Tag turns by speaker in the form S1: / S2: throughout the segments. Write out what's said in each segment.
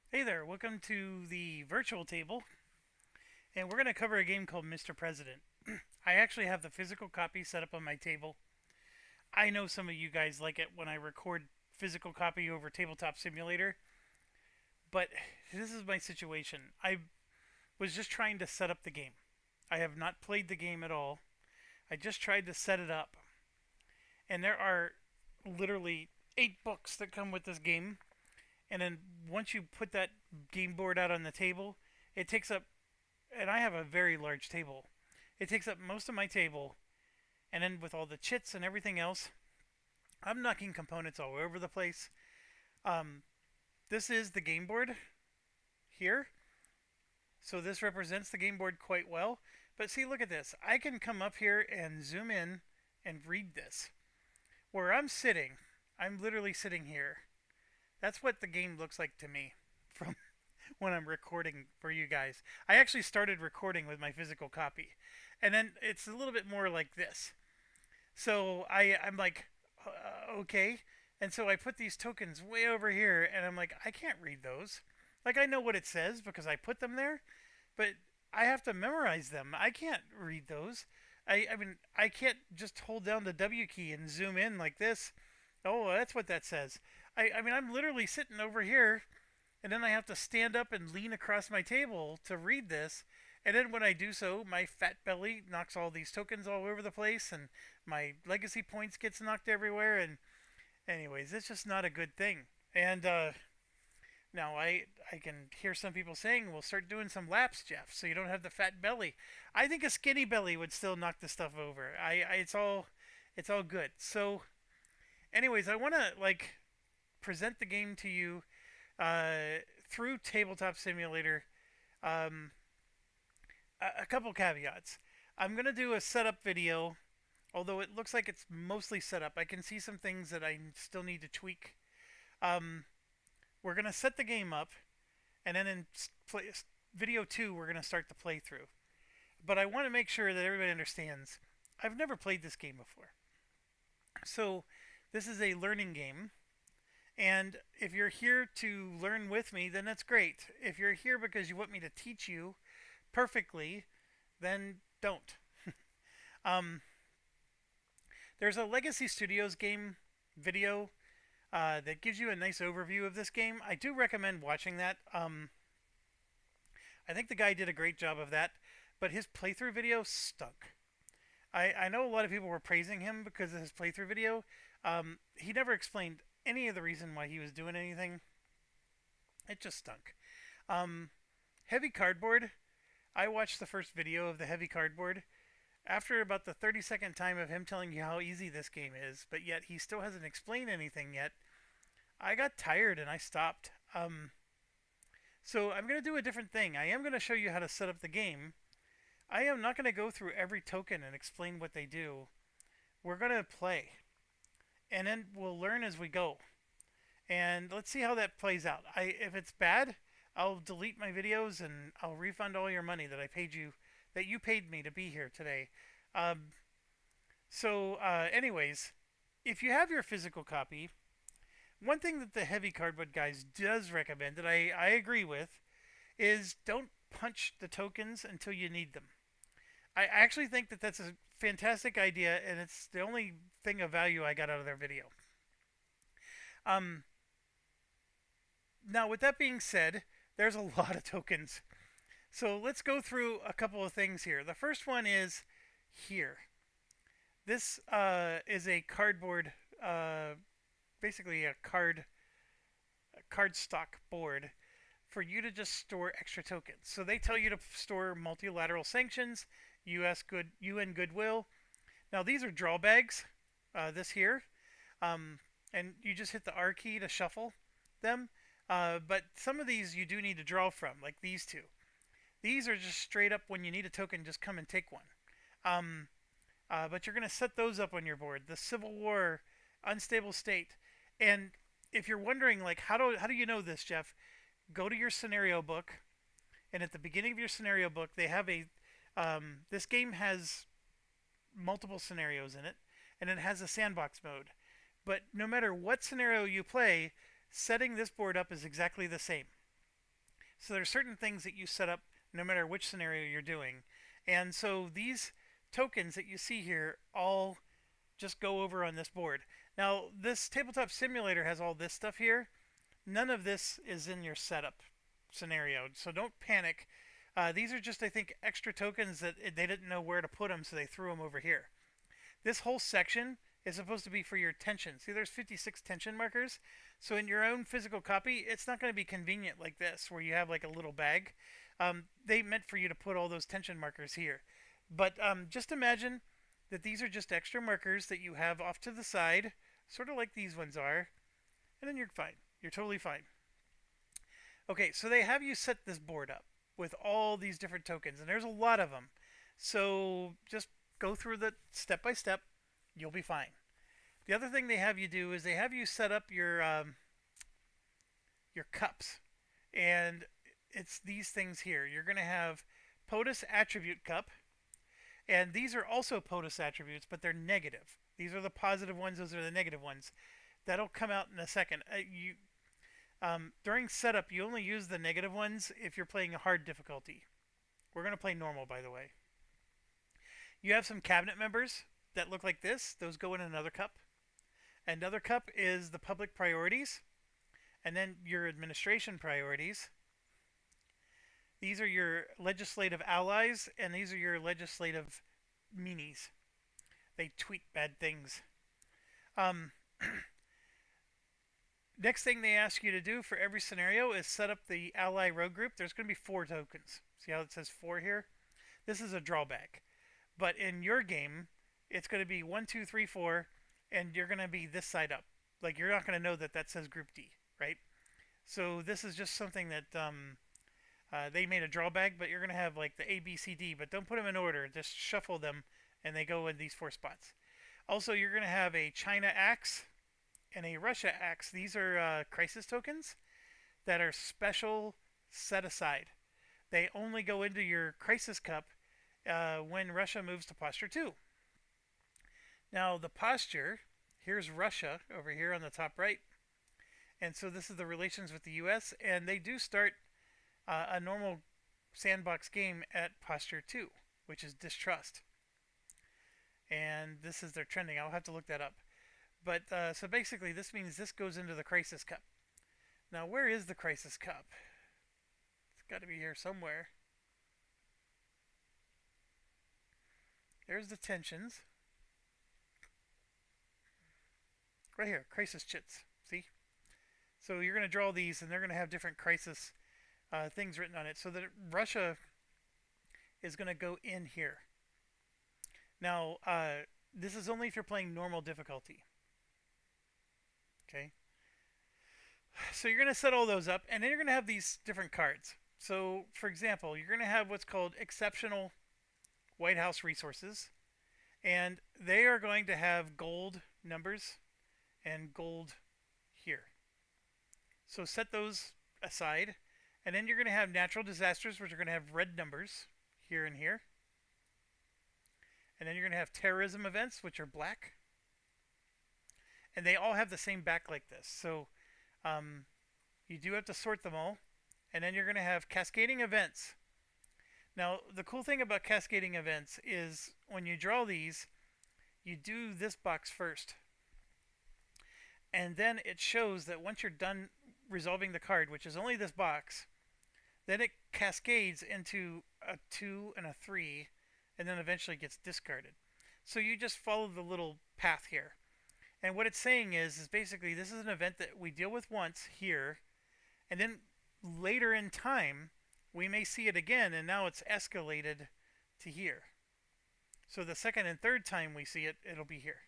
S1: Hey there, welcome to the virtual table, and we're going to cover a game called Mr. President. I actually have the physical copy set up on my table. I know some of you guys like it when I record physical copy over Tabletop Simulator, but this is my situation. I was just trying to set up the game. I have not played the game at all. I just tried to set it up, and there are literally 8 books that come with this game. And then once you put that game board out on the table, it takes up, and I have a very large table. It takes up most of my table, and then with all the chits and everything else, I'm knocking components all over the place. Um, this is the game board here, so this represents the game board quite well. But see, look at this. I can come up here and zoom in and read this. Where I'm sitting, I'm literally sitting here. That's what the game looks like to me from when I'm recording for you guys. I actually started recording with my physical copy, and then it's a little bit more like this. So I'm like, okay, and so I put these tokens way over here, and I'm like, I can't read those. Like I know what it says because I put them there, but I have to memorize them. I can't read those. I mean I can't just hold down the W key and zoom in like this. Oh, that's what that says. I mean I'm literally sitting over here, and then I have to stand up and lean across my table to read this. And then when I do so, my fat belly knocks all these tokens all over the place, and my legacy points gets knocked everywhere. And anyways, it's just not a good thing. And now I can hear some people saying, "We'll start doing some laps, Jeff, so you don't have the fat belly." I think a skinny belly would still knock the stuff over. It's all good. So, anyways, I want to like present the game to you through Tabletop Simulator. Um, a couple caveats. I'm gonna do a setup video, although it looks like it's mostly set up. I can see some things that I still need to tweak. Um, we're gonna set the game up, and then in video 2, we're gonna start the playthrough. But I want to make sure that everybody understands. I've never played this game before, so this is a learning game. And if you're here to learn with me, then that's great. If you're here because you want me to teach you perfectly, then don't. Um, there's a Legacy Studios game video that gives you a nice overview of this game. I do recommend watching that. I think the guy did a great job of that, but his playthrough video stunk. I know a lot of people were praising him because of his playthrough video. He never explained any of the reason why he was doing anything. It just stunk. Um, Heavy Cardboard. I watched the first video of the Heavy Cardboard. After about the 30-second time of him telling you how easy this game is, but yet he still hasn't explained anything yet, I got tired and I stopped. So I'm going to do a different thing. I am going to show you how to set up the game. I am not going to go through every token and explain what they do. We're going to play, and then we'll learn as we go. And let's see how that plays out. If it's bad, I'll delete my videos and I'll refund all your money that I paid you, that you paid me to be here today. Um, anyways, if you have your physical copy, one thing that the heavy cardboard guys does recommend that I agree with is don't punch the tokens until you need them. I actually think that that's a fantastic idea, and it's the only thing of value I got out of their video. Um, Now, with that being said, there's a lot of tokens. So let's go through a couple of things here. The first one is here. This is a cardboard, basically a card stock board for you to just store extra tokens. So they tell you to store multilateral sanctions, UN goodwill. Now these are draw bags. This here, um, and you just hit the R key to shuffle them. But some of these you do need to draw from, like these two. These are just straight up when you need a token, just come and take one. Um, but you're going to set those up on your board. The Civil War, Unstable State. And if you're wondering, like, how do you know this, Jeff? Go to your scenario book, and at the beginning of your scenario book, they have a. This game has multiple scenarios in it, and it has a sandbox mode. But no matter what scenario you play, setting this board up is exactly the same. So there's certain things that you set up no matter which scenario you're doing. And so these tokens that you see here all just go over on this board. Now, this tabletop simulator has all this stuff here. None of this is in your setup scenario, so don't panic. These are just, I think, extra tokens that they didn't know where to put them, so they threw them over here. This whole section is supposed to be for your tension. See, there's 56 tension markers. So in your own physical copy, it's not going to be convenient like this, where you have like a little bag. They meant for you to put all those tension markers here. But just imagine that these are just extra markers that you have off to the side, sort of like these ones are, and then you're fine. You're totally fine. Okay, so they have you set this board up with all these different tokens, and there's a lot of them. So just go through the step by step. You'll be fine. The other thing they have you do is they have you set up your cups, and it's these things here. You're going to have POTUS attribute cup, and these are also POTUS attributes, but they're negative. These are the positive ones. Those are the negative ones. That'll come out in a second. During setup, you only use the negative ones if you're playing a hard difficulty. We're going to play normal, by the way. You have some cabinet members that look like this. Those go in another cup. Another cup is the public priorities, and then your administration priorities. These are your legislative allies, and these are your legislative meanies. They tweet bad things. Um, Next thing they ask you to do for every scenario is set up the ally rogue group. There's going to be 4 tokens. See how it says 4 here? This is a drawback. But in your game, it's going to be 1, 2, 3, 4, and you're going to be this side up. Like, you're not going to know that that says Group D, right? So this is just something that they made a drawback, but you're going to have like the A, B, C, D, but don't put them in order. Just shuffle them, and they go in these 4 spots. Also, you're going to have a China axe and a Russia axe. These are crisis tokens that are special set aside. They only go into your crisis cup when Russia moves to posture 2. Now the posture, here's Russia over here on the top right. And so this is the relations with the US, and they do start a normal sandbox game at posture 2, which is distrust. And this is their trending. I'll have to look that up. But so basically this means this goes into the crisis cup. Now where is the crisis cup? It's got to be here somewhere. There's the tensions. Right here, crisis chits. See? So you're going to draw these, and they're going to have different crisis things written on it. So that Russia is going to go in here. Now, this is only if you're playing normal difficulty. Okay. So you're going to set all those up, and then you're going to have these different cards. So, for example, you're going to have what's called exceptional White House resources, and they are going to have gold numbers and gold here. So set those aside, and then you're going to have natural disasters, which are going to have red numbers here and here. And then you're going to have terrorism events, which are black. And they all have the same back like this. So you do have to sort them all. And then you're going to have cascading events. Now, the cool thing about cascading events is when you draw these, you do this box first. And then it shows that once you're done resolving the card, which is only this box, then it cascades into a 2 and a 3, and then eventually gets discarded. So you just follow the little path here. And what it's saying is basically this is an event that we deal with once here, and then later in time, we may see it again, and now it's escalated to here. So the second and third time we see it, it'll be here.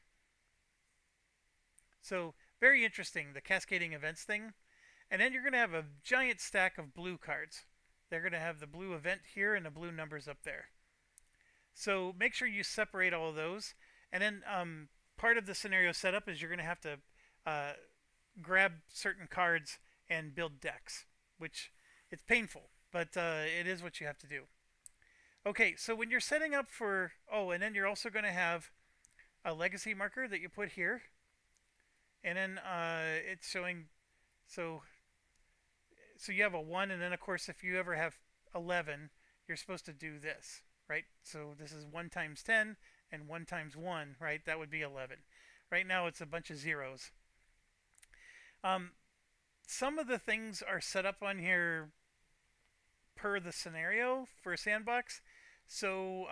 S1: So very interesting, the cascading events thing. And then you're going to have a giant stack of blue cards. They're going to have the blue event here and the blue numbers up there. So make sure you separate all of those. And then part of the scenario setup is you're going to have to grab certain cards and build decks, which it's painful, but it is what you have to do. Okay, so when you're setting up for... Oh, and then you're also going to have a legacy marker that you put here. And then it's showing... So So you have a 1, and then of course if you ever have 11, you're supposed to do this, right? So this is 1 times 10 and 1 times 1, right? That would be 11. Right now it's a bunch of zeros. Um, some of the things are set up on here per the scenario for a sandbox. So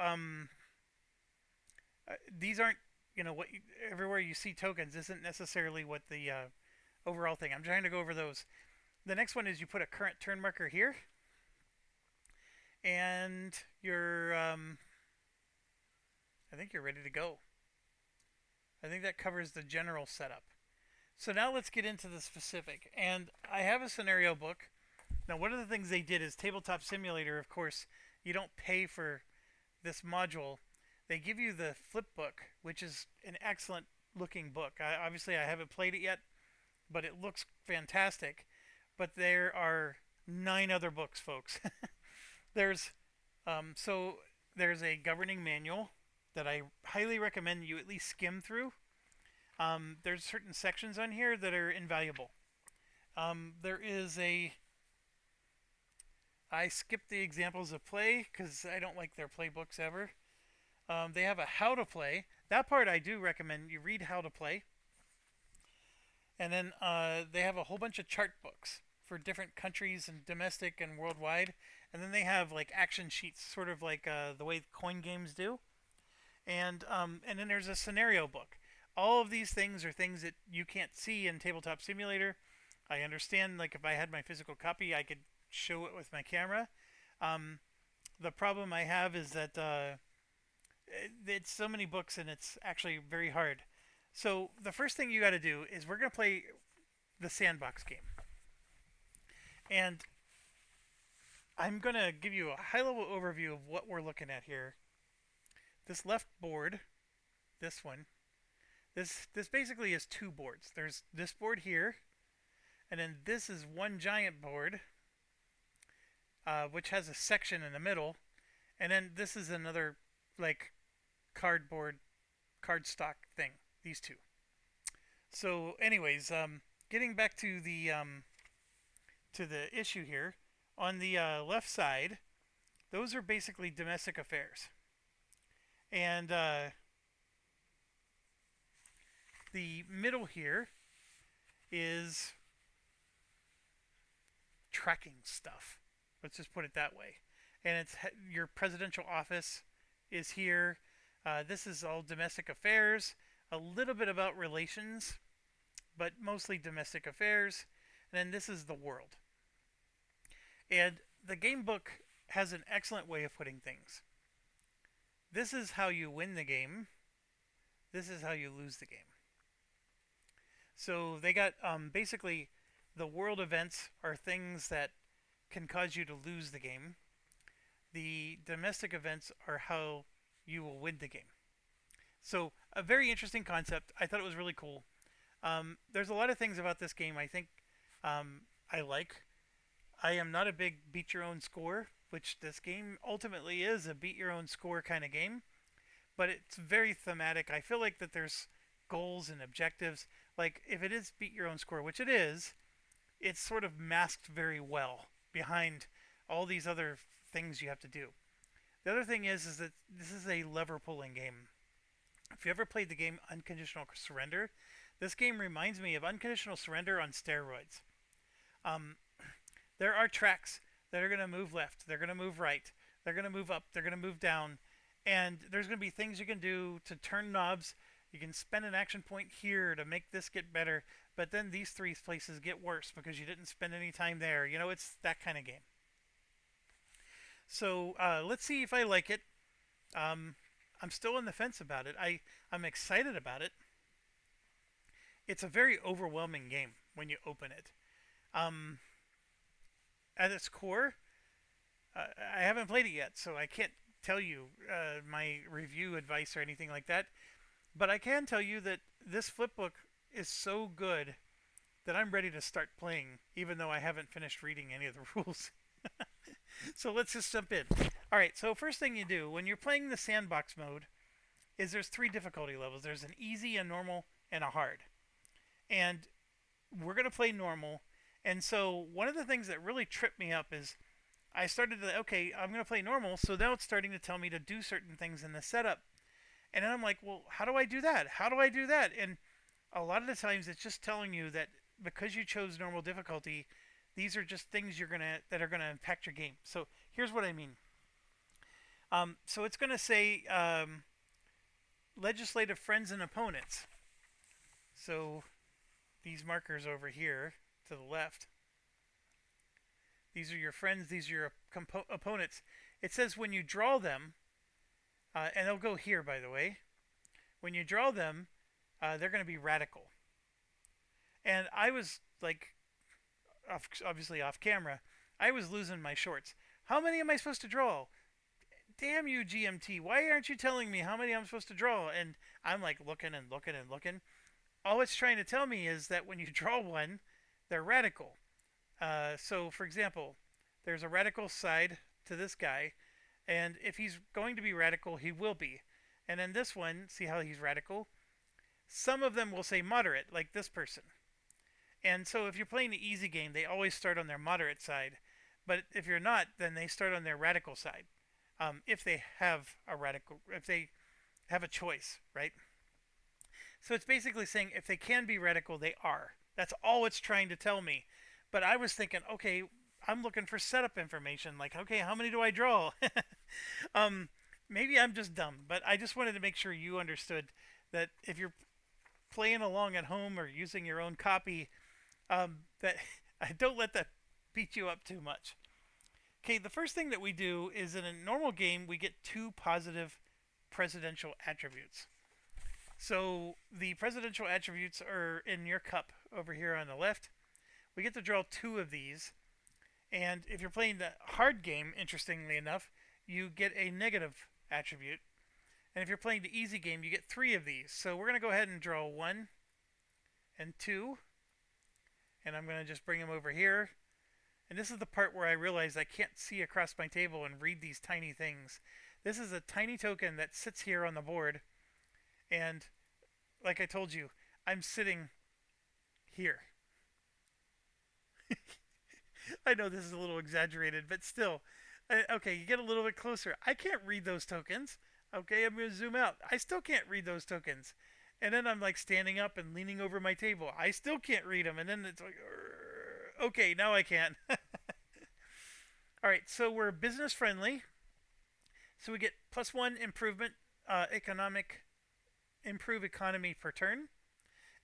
S1: these aren't, what everywhere you see tokens isn't necessarily what the overall thing. I'm trying to go over those. The next one is you put a current turn marker here, and I think you're ready to go. I think that covers the general setup. So now let's get into the specific. And I have a scenario book. Now, one of the things they did is Tabletop Simulator, of course, you don't pay for this module. They give you the flip book, which is an excellent looking book. Obviously, I haven't played it yet, but it looks fantastic. But there are 9 other books, folks. there's so there's a governing manual that I highly recommend you at least skim through. There's certain sections on here that are invaluable. There is a I skipped the examples of play because I don't like their playbooks ever. They have a how to play. That part I do recommend you read how to play. And then they have a whole bunch of chart books for different countries and domestic and worldwide. And then they have like action sheets, sort of like the way coin games do. And then there's a scenario book. All of these things are things that you can't see in Tabletop Simulator. I understand, like if I had my physical copy, I could show it with my camera. Um, the problem I have is that it's so many books and it's actually very hard. So the first thing you got to do is we're going to play the Sandbox game. And I'm going to give you a high-level overview of what we're looking at here. This left board, this one, this basically is 2 boards. There's this board here, and then this is one giant board, which has a section in the middle, and then this is another like cardboard, cardstock thing. These 2. So, anyways, getting back to the issue here, on the left side, those are basically domestic affairs, and the middle here is tracking stuff. Let's just put it that way. And it's your presidential office is here. This is all domestic affairs. A little bit about relations, but mostly domestic affairs. And then this is the world. And the game book has an excellent way of putting things. This is how you win the game. This is how you lose the game. So they got basically the world events are things that can cause you to lose the game. The domestic events are how you will win the game. So a very interesting concept. I thought it was really cool. There's a lot of things about this game I think I like. I am not a big beat your own score, which this game ultimately is a beat your own score kind of game, but it's very thematic. I feel like that there's goals and objectives. Like if it is beat your own score, which it is, it's sort of masked very well behind all these other things you have to do. The other thing is that this is a lever pulling game. If you ever played the game Unconditional Surrender, this game reminds me of Unconditional Surrender on steroids. Um, there are tracks that are going to move left, they're going to move right, they're going to move up, they're going to move down, and there's going to be things you can do to turn knobs. You can spend an action point here to make this get better, but then these 3 places get worse because you didn't spend any time there. You know, it's that kind of game. So let's see if I like it. I'm still on the fence about it. I'm excited about it. It's a very overwhelming game when you open it. At its core, I haven't played it yet, so I can't tell you my review advice or anything like that. But I can tell you that this flipbook is so good that I'm ready to start playing, even though I haven't finished reading any of the rules. So let's just jump in. Alright, so first thing you do when you're playing the sandbox mode is there's 3 difficulty levels. There's an easy, a normal, and a hard. And we're going to play normal, And so one of the things that really tripped me up is I started to, okay, I'm going to play normal. So now it's starting to tell me to do certain things in the setup. And then I'm like, well, how do I do that? How do I do that? And a lot of the times it's just telling you that because you chose normal difficulty, these are just things that are gonna impact your game. So here's what I mean. So it's gonna say legislative friends and opponents. So these markers over here to the left, these are your friends. These are your opponents. It says when you draw them, and they'll go here by the way. When you draw them, they're going to be radical. And I was like, obviously off camera, I was losing my shorts. How many am I supposed to draw? Damn you, GMT. Why aren't you telling me how many I'm supposed to draw? And I'm like looking and looking and looking. All it's trying to tell me is that when you draw one, they're radical. So, for example, there's a radical side to this guy, and if he's going to be radical, he will be. And then this one, see how he's radical? Some of them will say moderate, like this person. And so if you're playing the easy game, they always start on their moderate side. But if you're not, then they start on their radical side. If they have if they have a choice, right? So it's basically saying if they can be radical, they are. That's all it's trying to tell me. But I was thinking, okay, I'm looking for setup information. Like, okay, how many do I draw? um, Maybe I'm just dumb, but I just wanted to make sure you understood that if you're playing along at home or using your own copy, that I don't let that beat you up too much. Okay, the first thing that we do is in a normal game, we get two positive presidential attributes. So the presidential attributes are in your cup over here on the left. We get to draw two of these. And if you're playing the hard game, interestingly enough, you get a negative attribute. And if you're playing the easy game, you get three of these. So we're going to go ahead and draw one and two. And I'm going to just bring them over here. And this is the part where I realize I can't see across my table and read these tiny things. This is a tiny token that sits here on the board. And like I told you, I'm sitting here. I know this is a little exaggerated, but still. Okay, you get a little bit closer. I can't read those tokens. Okay, I'm going to zoom out. I still can't read those tokens. And then I'm like standing up and leaning over my table. I still can't read them. And then it's like, okay, now I can. All right, so we're business friendly. So we get +1 improvement, improve economy per turn.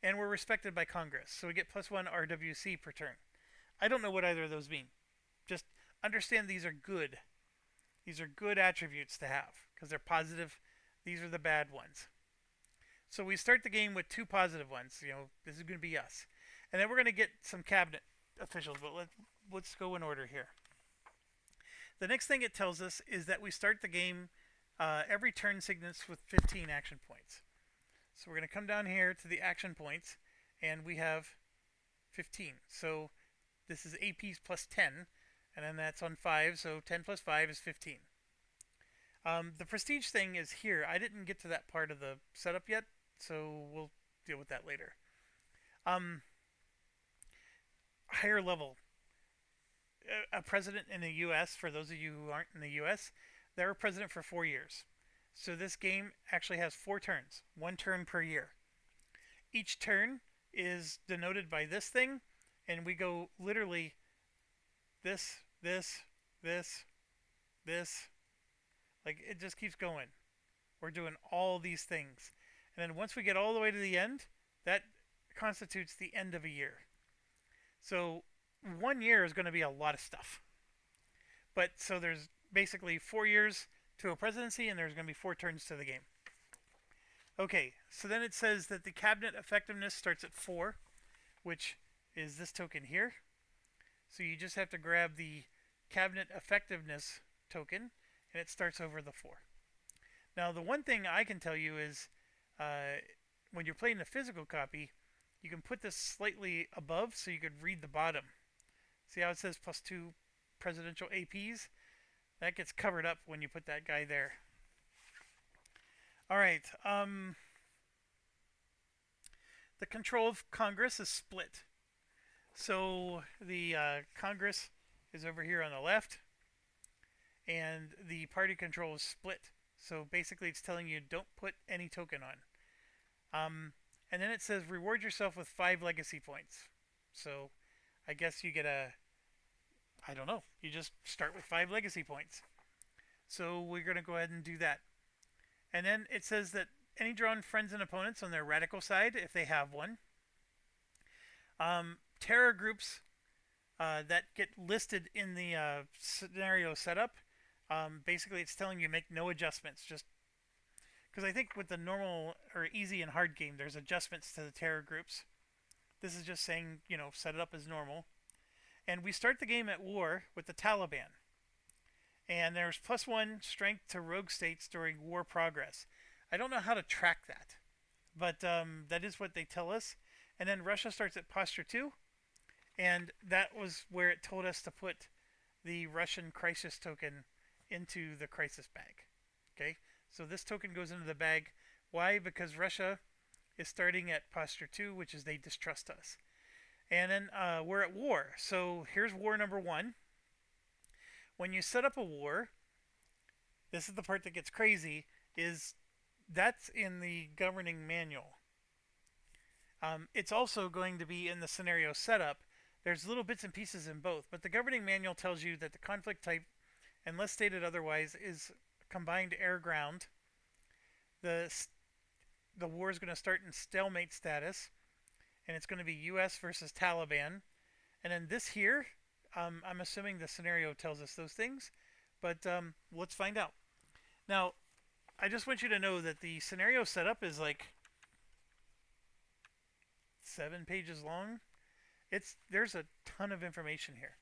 S1: And we're respected by Congress. So we get +1 RWC per turn. I don't know what either of those mean. Just understand these are good. These are good attributes to have because they're positive. These are the bad ones. So we start the game with two positive ones. You know, this is going to be us. And then we're going to get some cabinet officials, but let's go in order here. The next thing it tells us is that we start the game every turn signals with 15 action points. So we're going to come down here to the action points, and we have 15. So this is APs plus 10, and then that's on 5, so 10 plus 5 is 15. The prestige thing is here. I didn't get to that part of the setup yet, so we'll deal with that later. Higher level. A president in the U.S., for those of you who aren't in the U.S., they're a president for 4 years. So this game actually has 4 turns, 1 turn per year. Each turn is denoted by this thing, and we go literally this, this, this, this. Like, it just keeps going. We're doing all these things. And then once we get all the way to the end, that constitutes the end of a year. So 1 year is going to be a lot of stuff. But so there's basically 4 years to a presidency, and there's going to be 4 turns to the game. Okay, so then it says that the cabinet effectiveness starts at 4, which is this token here. So you just have to grab the cabinet effectiveness token, and it starts over the 4. Now, the one thing I can tell you is when you're playing the physical copy, you can put this slightly above so you could read the bottom. See how it says +2 presidential APs? That gets covered up when you put that guy there. All right. The control of Congress is split. So the Congress is over here on the left, and the party control is split. So basically, it's telling you don't put any token on. And then it says reward yourself with 5 legacy points. So I guess you get a, I don't know, you just start with 5 legacy points. So we're going to go ahead and do that. And then it says that any drawn friends and opponents on their radical side, if they have one, terror groups that get listed in the scenario setup, basically it's telling you make no adjustments. Just because I think with the normal or easy and hard game, there's adjustments to the terror groups. This is just saying, set it up as normal. And we start the game at war with the Taliban. And there's +1 strength to rogue states during war progress. I don't know how to track that, but that is what they tell us. And then Russia starts at posture 2, and that was where it told us to put the Russian crisis token into the crisis bag. Okay, so this token goes into the bag. Why? Because Russia is starting at posture 2, which is they distrust us. And then we're at war. So here's war number 1. When you set up a war, this is the part that gets crazy, is that's in the governing manual. It's also going to be in the scenario setup. There's little bits and pieces in both, but the governing manual tells you that the conflict type, unless stated otherwise, is combined air-ground. The war is going to start in stalemate status, and it's going to be U.S. versus Taliban. And then this here, I'm assuming the scenario tells us those things, but let's find out. Now, I just want you to know that the scenario setup is like 7 pages long. There's a ton of information here.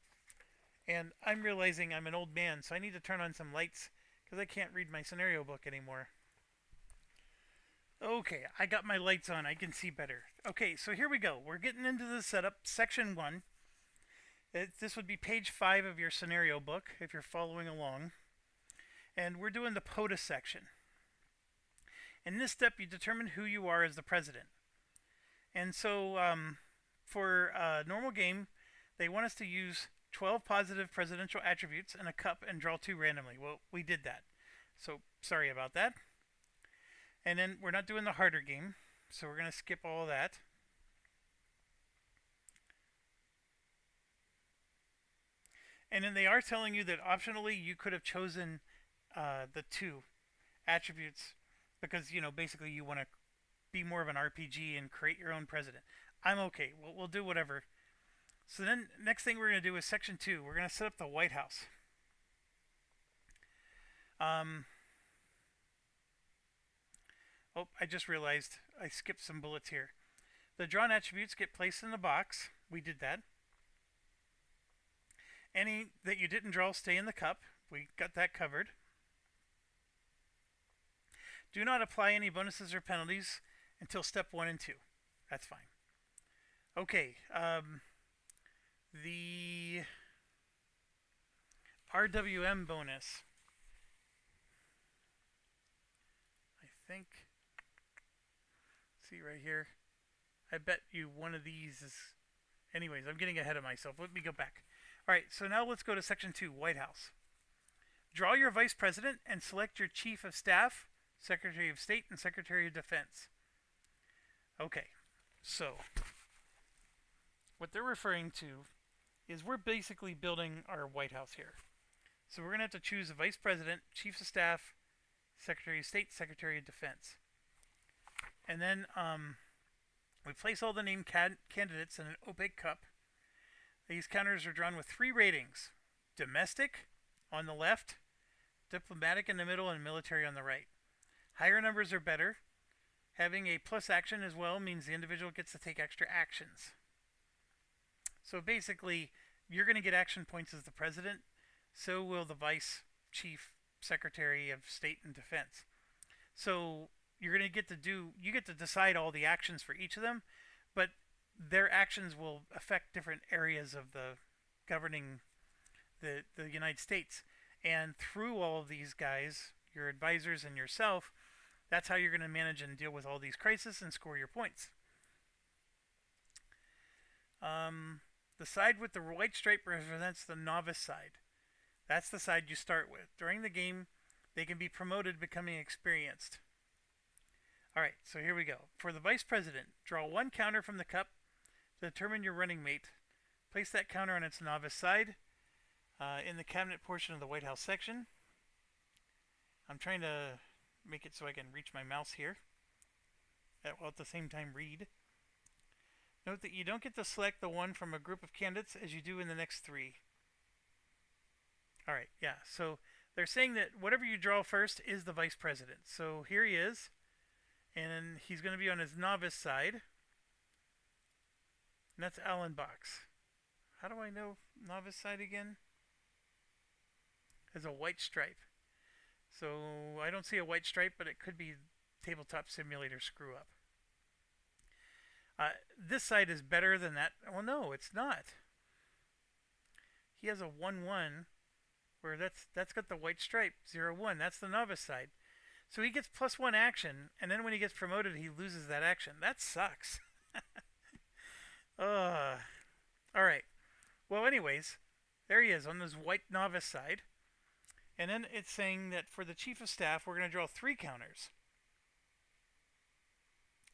S1: And I'm realizing I'm an old man, so I need to turn on some lights because I can't read my scenario book anymore. Okay, I got my lights on. I can see better. Okay, so here we go. We're getting into the setup, section 1. This would be page 5 of your scenario book if you're following along. And we're doing the POTUS section. In this step, you determine who you are as the president. And so for a normal game, they want us to use 12 positive presidential attributes in a cup and draw 2 randomly. Well, we did that. So sorry about that. And then we're not doing the harder game, so we're going to skip all that. And then they are telling you that optionally you could have chosen the 2 attributes because, basically you want to be more of an RPG and create your own president. I'm okay. We'll do whatever. So then next thing we're going to do is section 2. We're going to set up the White House. Oh, I just realized I skipped some bullets here. The drawn attributes get placed in the box. We did that. Any that you didn't draw stay in the cup. We got that covered. Do not apply any bonuses or penalties until step 1 and 2. That's fine. Okay. The RWM bonus. I think. See right here. I bet you one of these is. Anyways, I'm getting ahead of myself. Let me go back. Alright, so now let's go to section 2, White House. Draw your vice president and select your chief of staff, secretary of state, and secretary of defense. Okay, so what they're referring to is we're basically building our White House here. So we're going to have to choose a vice president, chief of staff, secretary of state, secretary of defense. And then we place all the named candidates in an opaque cup. These counters are drawn with 3 ratings. Domestic on the left, diplomatic in the middle, and military on the right. Higher numbers are better. Having a plus action as well means the individual gets to take extra actions. So basically, you're going to get action points as the president. So will the vice chief secretary of state and defense. So you're going to get to you get to decide all the actions for each of them, but their actions will affect different areas of the governing the United States. And through all of these guys, your advisors and yourself, that's how you're going to manage and deal with all these crises and score your points. The side with the white stripe represents the novice side. That's the side you start with. During the game, they can be promoted, becoming experienced. Alright, so here we go. For the vice president, draw one counter from the cup to determine your running mate. Place that counter on its novice side in the cabinet portion of the White House section. I'm trying to make it so I can reach my mouse here, while at the same time read. Note that you don't get to select the one from a group of candidates as you do in the next three. Alright, yeah, so they're saying that whatever you draw first is the vice president. So here he is, and he's going to be on his novice side. And that's Alan Box. How do I know novice side again? There's a white stripe. So I don't see a white stripe, but it could be Tabletop Simulator screw up. This side is better than that. Well, no, it's not. He has a 1-1 where that's got the white stripe, 0-1. That's the novice side. So he gets +1 action, and then when he gets promoted, he loses that action. That sucks. Alright. Well, anyways, there he is on this white novice side. And then it's saying that for the chief of staff, we're going to draw 3 counters.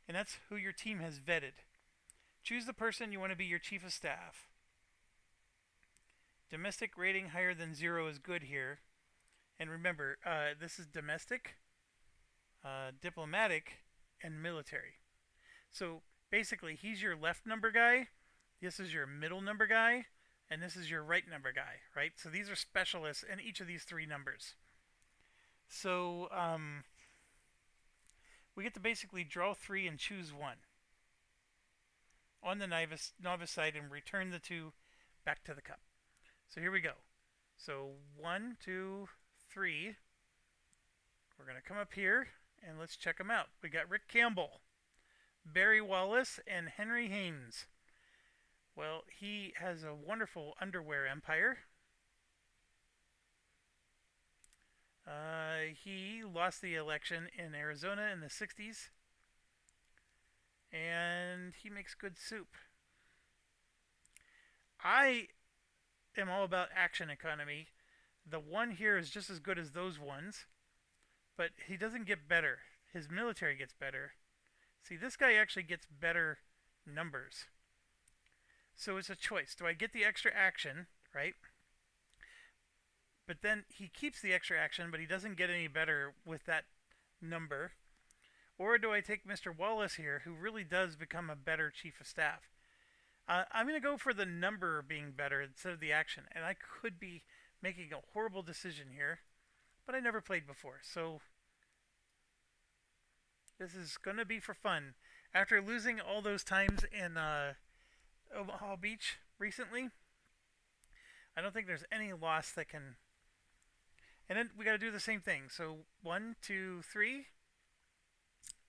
S1: And that's who your team has vetted. Choose the person you want to be your chief of staff. Domestic rating higher than 0 is good here. And remember, this is domestic, diplomatic, and military. So basically, he's your left number guy, this is your middle number guy, and this is your right number guy, right? So these are specialists in each of these 3 numbers. So we get to basically draw 3 and choose 1 on the novice side and return the 2 back to the cup. So here we go. So 1, 2, 3. We're going to come up here and let's check them out. We got Rick Campbell, Barry Wallace, and Henry Haynes. Well, he has a wonderful underwear empire. He lost the election in Arizona in the 60s. And he makes good soup. I am all about action economy. The 1 here is just as good as those ones. But he doesn't get better. His military gets better. See, this guy actually gets better numbers. So it's a choice. Do I get the extra action, right? But then he keeps the extra action, but he doesn't get any better with that number. Or do I take Mr. Wallace here, who really does become a better chief of staff? I'm going to go for the number being better instead of the action. And I could be making a horrible decision here, but I never played before. So this is going to be for fun. After losing all those times in Omaha Beach recently, I don't think there's any loss that can... And then we got to do the same thing. So 1, 2, 3.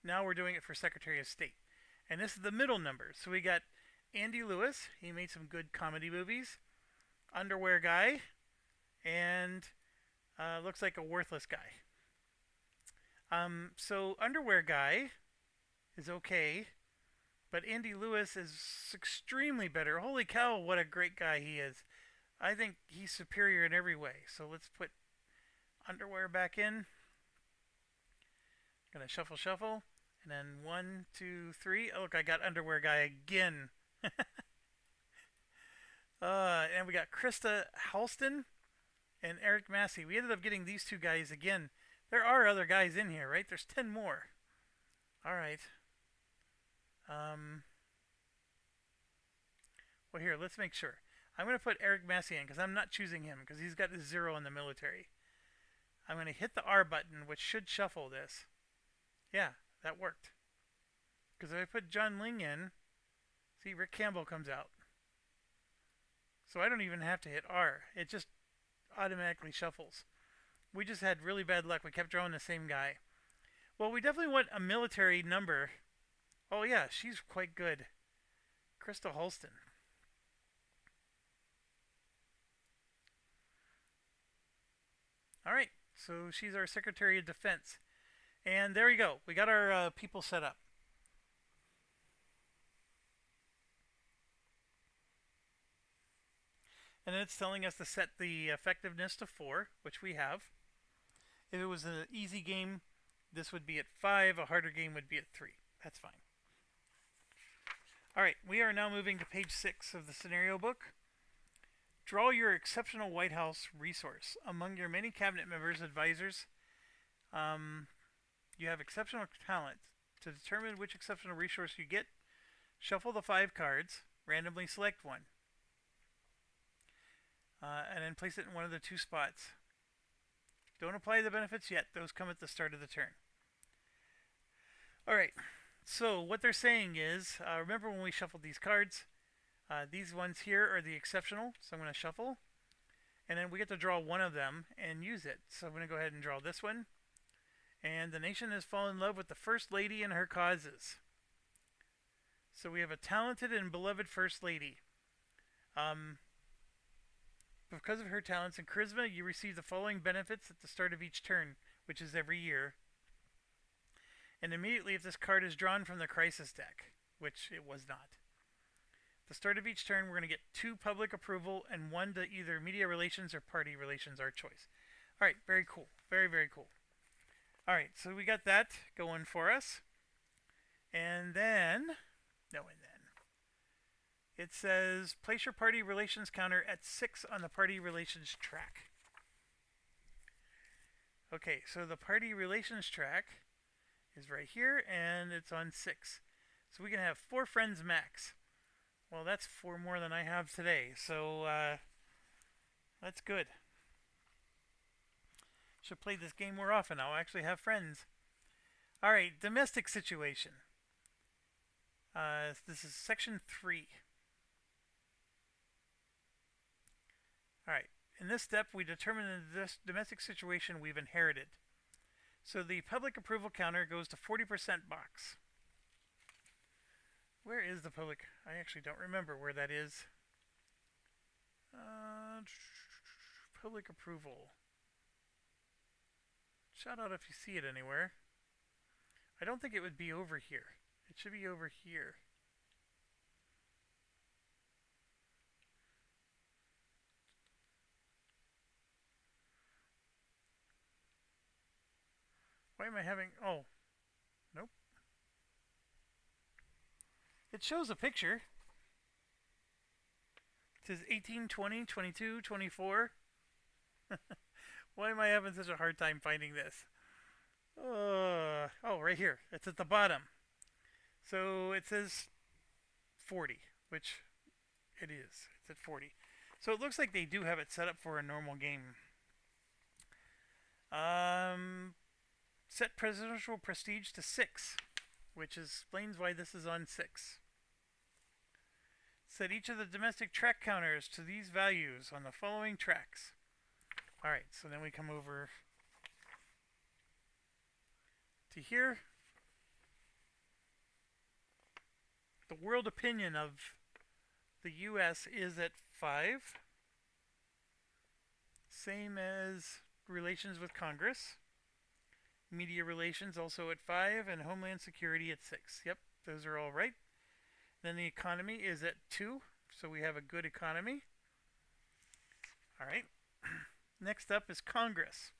S1: Now we're doing it for Secretary of State. And this is the middle number. So we got Andy Lewis. He made some good comedy movies. Underwear guy. And looks like a worthless guy. So underwear guy is okay. But Andy Lewis is extremely better. Holy cow, what a great guy he is. I think he's superior in every way. So let's put underwear back in. Gonna shuffle, shuffle. And then 1, 2, 3. Oh, look, I got underwear guy again. And we got Krista Halston and Eric Massey. We ended up getting these 2 guys again. There are other guys in here, right? There's 10 more. Alright. Well, here, let's make sure. I'm going to put Eric Massey in because I'm not choosing him because he's got a 0 in the military. I'm going to hit the R button, which should shuffle this. Yeah, that worked. Because if I put John Ling in, see, Rick Campbell comes out. So I don't even have to hit R. It just automatically shuffles. We just had really bad luck. We kept drawing the same guy. Well, we definitely want a military number. Oh, yeah, she's quite good. Krista Halston. All right, so she's our Secretary of Defense. And there you go. We got our people set up. And then it's telling us to set the effectiveness to 4, which we have. If it was an easy game, this would be at 5. A harder game would be at 3. That's fine. Alright, we are now moving to page 6 of the scenario book. Draw your exceptional White House resource. Among your many cabinet members, advisors, you have exceptional talent. To determine which exceptional resource you get, shuffle the 5 cards, randomly select one, and then place it in one of the 2 spots. Don't apply the benefits yet. Those come at the start of the turn. Alright, so what they're saying is, remember when we shuffled these cards, these ones here are the exceptional, so I'm going to shuffle. And then we get to draw one of them and use it. So I'm going to go ahead and draw this one. And the nation has fallen in love with the First Lady and her causes. So we have a talented and beloved First Lady. Because of her talents and charisma, you receive the following benefits at the start of each turn, which is every year. And immediately if this card is drawn from the Crisis deck, which it was not. At the start of each turn, we're going to get 2 public approval and 1 to either media relations or party relations, our choice. Alright, very cool. Very, very cool. Alright, so we got that going for us. And then it says place your party relations counter at 6 on the party relations track. Okay, so the party relations track is right here and it's on 6. So we can have 4 friends max. Well, that's 4 more than I have today, so that's good. Should play this game more often. I'll actually have friends. Alright, domestic situation. This is section 3. Alright, in this step we determine the domestic situation we've inherited. So the public approval counter goes to 40% box. Where is the public? I actually don't remember where that is. Public approval. Shout out if you see it anywhere. I don't think it would be over here. It should be over here. Why am I having... Oh. Nope. It shows a picture. It says 18, 20, 22, 24. Why am I having such a hard time finding this? Oh, right here. It's at the bottom. So it says 40, which it is. It's at 40. So it looks like they do have it set up for a normal game. Set presidential prestige to 6, which explains why this is on 6. Set each of the domestic track counters to these values on the following tracks. Alright, so then we come over to here. The world opinion of the US is at 5. Same as relations with Congress. Media relations also at 5, and Homeland Security at 6. Yep, those are all right. Then the economy is at 2, so we have a good economy. Alright. Next up is Congress.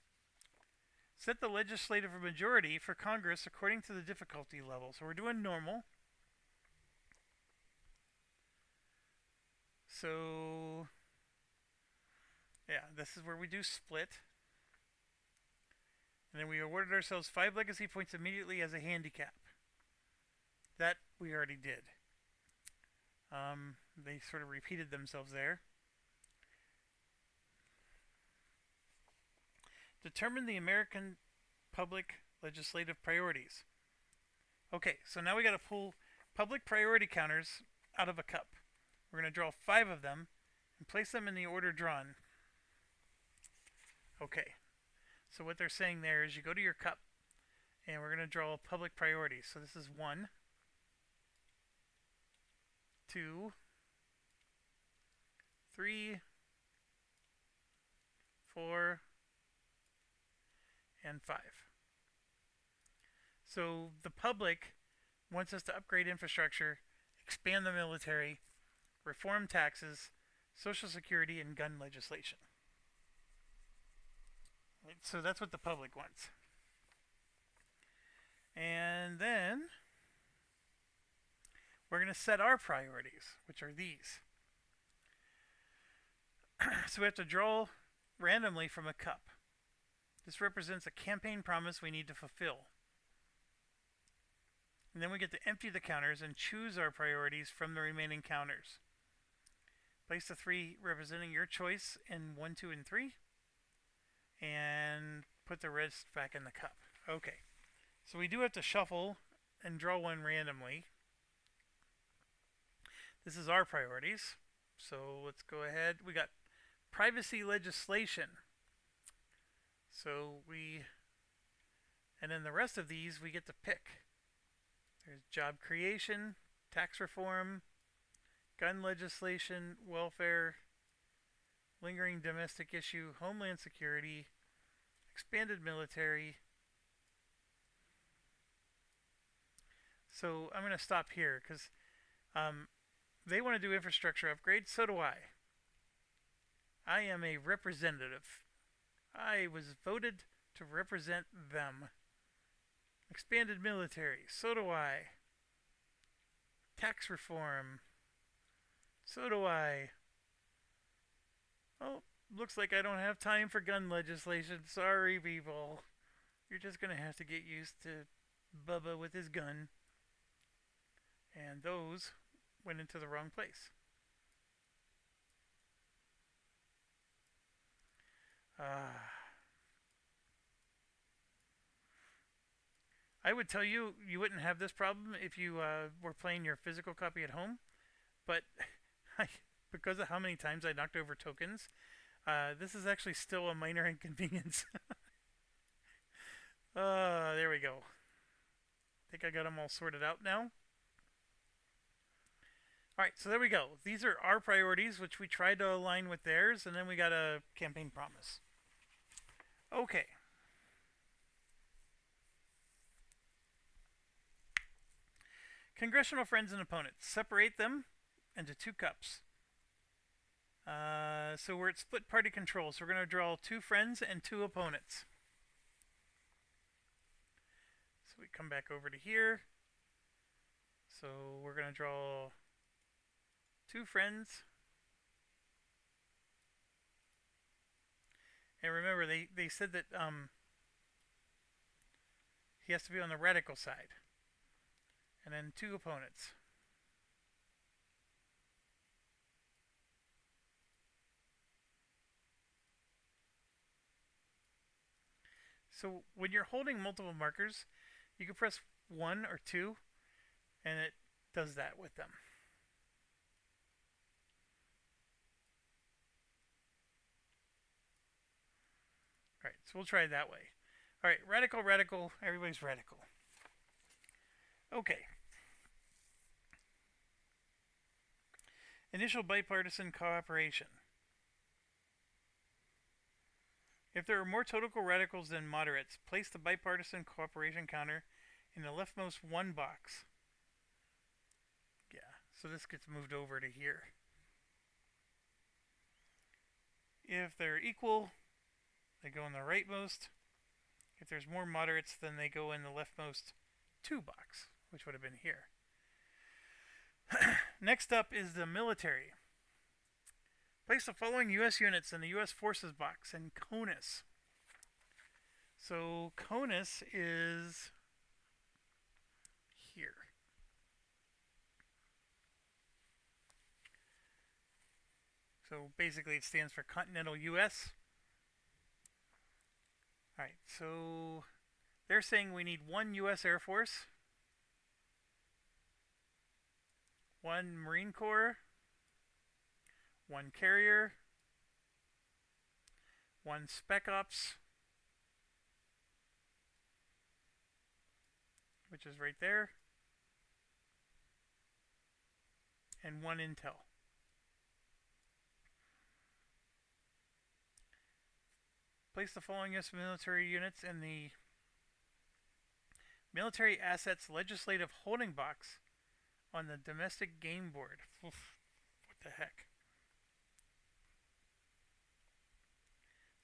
S1: Set the legislative majority for Congress according to the difficulty level. So we're doing normal. So, yeah, this is where we do split. And then we awarded ourselves 5 legacy points immediately as a handicap. That we already did. They sort of repeated themselves there. Determine the American public legislative priorities. Okay, so now we got to pull public priority counters out of a cup. We're going to draw 5 of them and place them in the order drawn. Okay, so what they're saying there is you go to your cup and we're going to draw public priorities. So this is 1, 2, 3, 4, and 5. So the public wants us to upgrade infrastructure, expand the military, reform taxes, Social Security, and gun legislation. Right, so that's what the public wants. And then we're going to set our priorities, which are these. So we have to draw randomly from a cup. This represents a campaign promise we need to fulfill. And then we get to empty the counters and choose our priorities from the remaining counters. Place the 3 representing your choice in 1, 2, and 3. And put the rest back in the cup. Okay. So we do have to shuffle and draw one randomly. This is our priorities. So let's go ahead. We got privacy legislation. And then the rest of these we get to pick. There's job creation, tax reform, gun legislation, welfare, lingering domestic issue, homeland security, expanded military. So I'm going to stop here because they want to do infrastructure upgrades. So do I. I am a representative. I was voted to represent them. Expanded military. So do I. Tax reform. So do I. Oh, looks like I don't have time for gun legislation. Sorry, people. You're just going to have to get used to Bubba with his gun. And those went into the wrong place. I would tell you you wouldn't have this problem if you were playing your physical copy at home, but because of how many times I knocked over tokens, this is actually still a minor inconvenience. There we go. I think I got them all sorted out now. Alright, so there we go. These are our priorities, which we tried to align with theirs, and then we got a campaign promise. Okay. Congressional friends and opponents. Separate them into 2 cups. So we're at split party control, so we're going to draw 2 friends and 2 opponents. So we come back over to here. So we're going to draw 2 friends. And remember, they said that he has to be on the radical side. And then 2 opponents. So when you're holding multiple markers, you can press 1 or 2, and it does that with them. Alright, so we'll try it that way. Alright, radical, radical, everybody's radical. Okay. Initial bipartisan cooperation. If there are more total radicals than moderates, place the bipartisan cooperation counter in the leftmost 1 box. Yeah, so this gets moved over to here. If they're equal, they go in the rightmost. If there's more moderates, then they go in the leftmost 2 box, which would have been here. Next up is the military. Place the following U.S. units in the U.S. Forces box in CONUS. So CONUS is here. So basically it stands for Continental U.S. Alright, so they're saying we need 1 U.S. Air Force, 1 Marine Corps, 1 carrier, 1 Spec Ops, which is right there, and 1 Intel. Place the following U.S. military units in the Military Assets Legislative Holding Box on the Domestic Game Board. Oof, what the heck?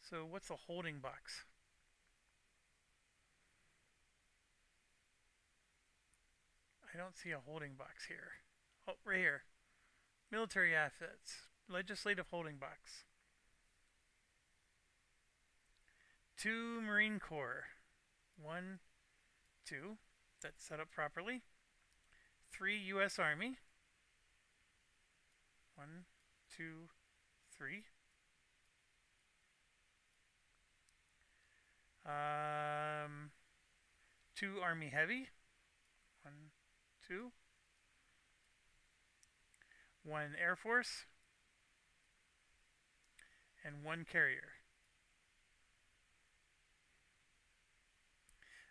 S1: So what's the holding box? I don't see a holding box here. Oh, right here. Military assets. Legislative holding box. 2 Marine Corps. 1, 2. That's set up properly. 3 U.S. Army. 1, 2, 3. 2 Army Heavy. 1, 2. 1 Air Force. And 1 carrier.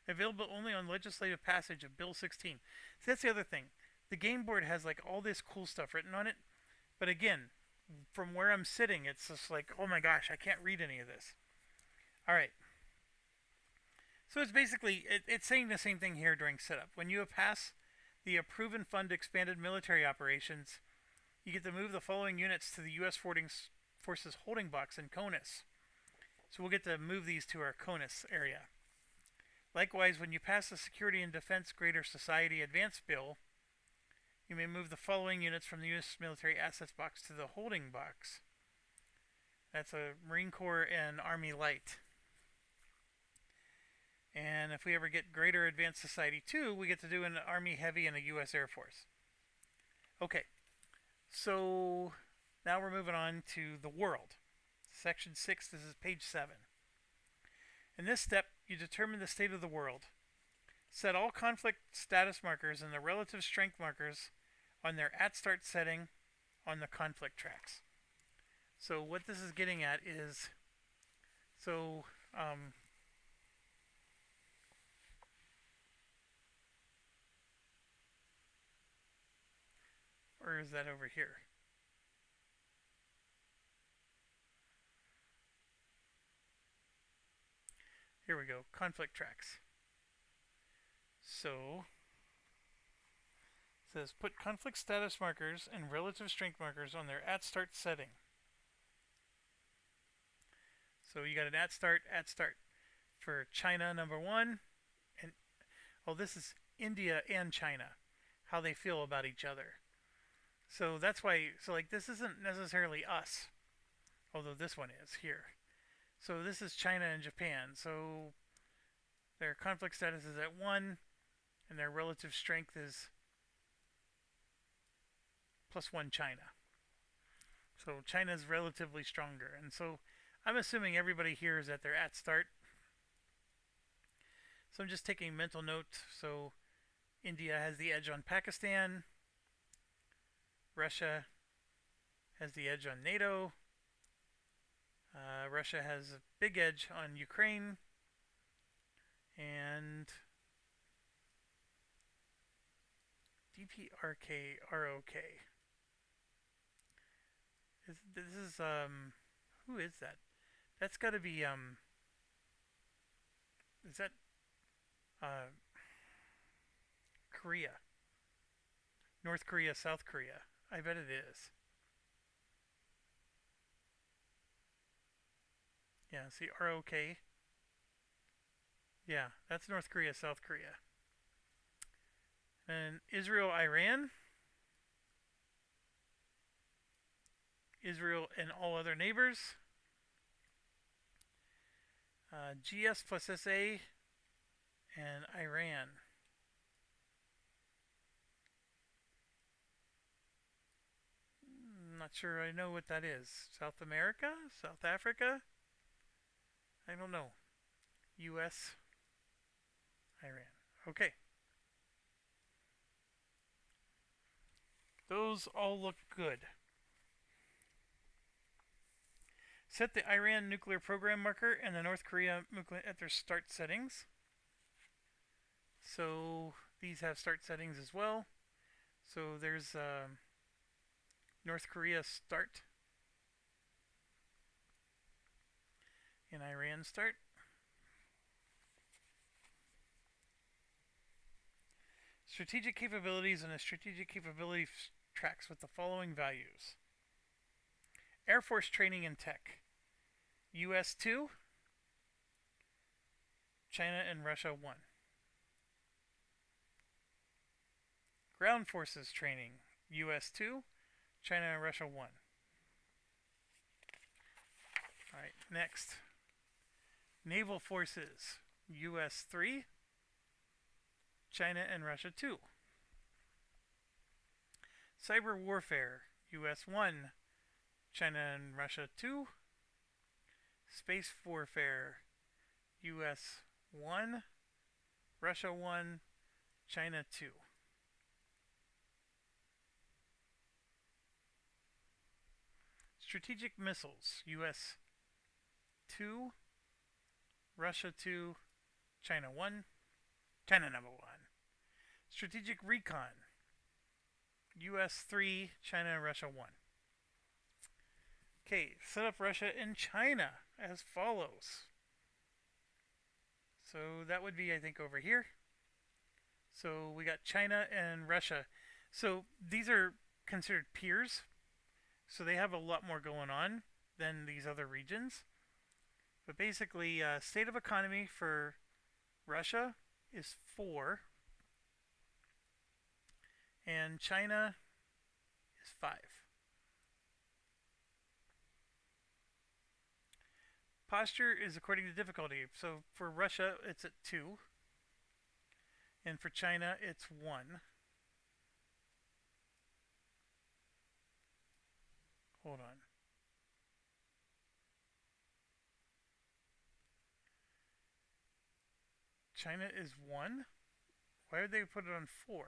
S1: Available only on legislative passage of Bill 16. So that's the other thing. The game board has like all this cool stuff written on it, but again, from where I'm sitting, it's just like, oh my gosh, I can't read any of this. All right. So it's basically it's saying the same thing here during setup. When you pass the approve and fund expanded military operations, you get to move the following units to the U.S. Forces holding box in CONUS. So we'll get to move these to our CONUS area. Likewise, when you pass the Security and Defense Greater Society Advance Bill, you may move the following units from the U.S. Military Assets box to the holding box. That's a Marine Corps and Army Light. And if we ever get Greater Advanced Society 2, we get to do an Army Heavy and a U.S. Air Force. Okay, so now we're moving on to the world. Section 6, this is page 7. In this step, you determine the state of the world. Set all conflict status markers and the relative strength markers on their at start setting on the conflict tracks. So what this is getting at is, or is that over here? Here we go, conflict tracks. So it says put conflict status markers and relative strength markers on their at start setting. So you got an at start for China number 1, and this is India and China, how they feel about each other. So that's why, like this isn't necessarily us, although this one is here. So this is China and Japan. So their conflict status is at 1, and their relative strength is +1 China. So China's relatively stronger. And so I'm assuming everybody here is at their at start. So I'm just taking mental note. So India has the edge on Pakistan. Russia has the edge on NATO. Russia has a big edge on Ukraine. And DPRK ROK. This is who is that? That's got to be is that Korea? North Korea, South Korea. I bet it is. Yeah, see ROK. Yeah, that's North Korea, South Korea. And Israel, Iran. Israel and all other neighbors. GS plus SA and Iran. I'm not sure I know what that is. South America? South Africa? I don't know. US, Iran. Okay. Those all look good. Set the Iran nuclear program marker and the North Korea nuclear at their start settings. So these have start settings as well. So there's North Korea start and Iran start. Strategic capabilities and a strategic capability tracks with the following values. Air Force training and tech. US 2, China and Russia 1. Ground Forces Training, US 2, China and Russia 1. Alright, next. Naval Forces, US 3, China and Russia 2. Cyber Warfare, US 1, China and Russia 2. Space Warfare, US 1, Russia 1, China 2. Strategic Missiles, US 2, Russia 2, China 1, China number 1. Strategic Recon, US 3, China and Russia 1. Okay, set up Russia and China as follows. So that would be, I think, over here. So we got China and Russia. So these are considered peers. So they have a lot more going on than these other regions. But basically, state of economy for Russia is 4. And China is 5. Posture is according to difficulty. So for Russia, it's at 2. And for China, it's 1. Hold on. China is 1? Why would they put it on 4?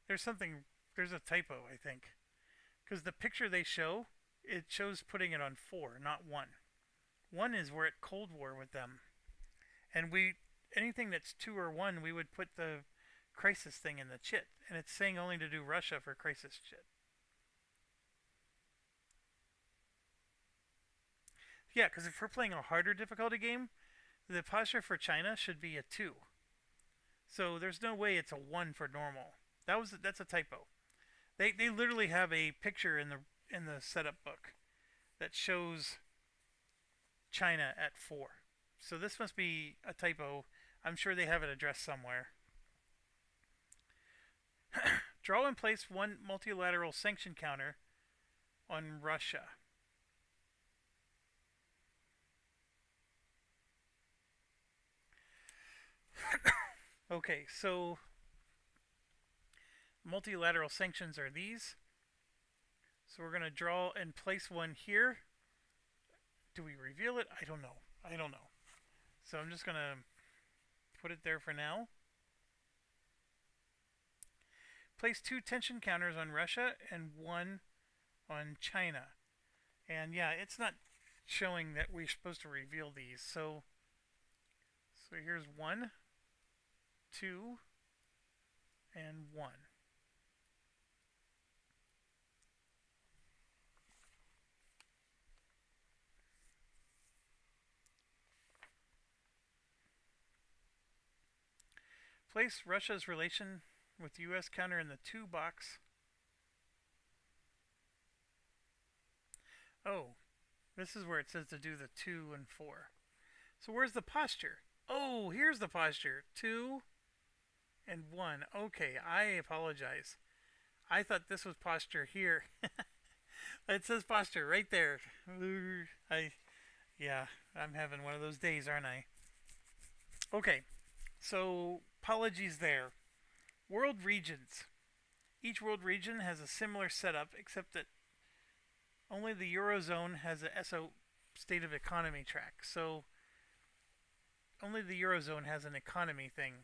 S1: There's a typo, I think. Because the picture they show, it shows putting it on 4, not 1. 1 is we're at Cold War with them. And anything that's 2 or 1, we would put the crisis thing in the chit. And it's saying only to do Russia for crisis chit. Yeah, because if we're playing a harder difficulty game, the posture for China should be a 2. So there's no way it's a 1 for normal. That's a typo. They literally have a picture in the setup book that shows China at 4. So this must be a typo. I'm sure they have it addressed somewhere. Draw and place 1 multilateral sanction counter on Russia. Okay, so multilateral sanctions are these. So we're going to draw and place 1 here. Do we reveal it? I don't know. So I'm just going to put it there for now. Place 2 tension counters on Russia and 1 on China. And yeah, it's not showing that we're supposed to reveal these. So here's 1, 2, and 1. Place Russia's relation with US counter in the 2 box. Oh, this is where it says to do the 2 and 4. So where's the posture? Oh, here's the posture. 2 and 1. Okay, I apologize. I thought this was posture here. It says posture right there. Yeah, I'm having one of those days, aren't I? Okay, so apologies there. World regions. Each world region has a similar setup, except that only the Eurozone has a SO state of economy track. So only the Eurozone has an economy thing.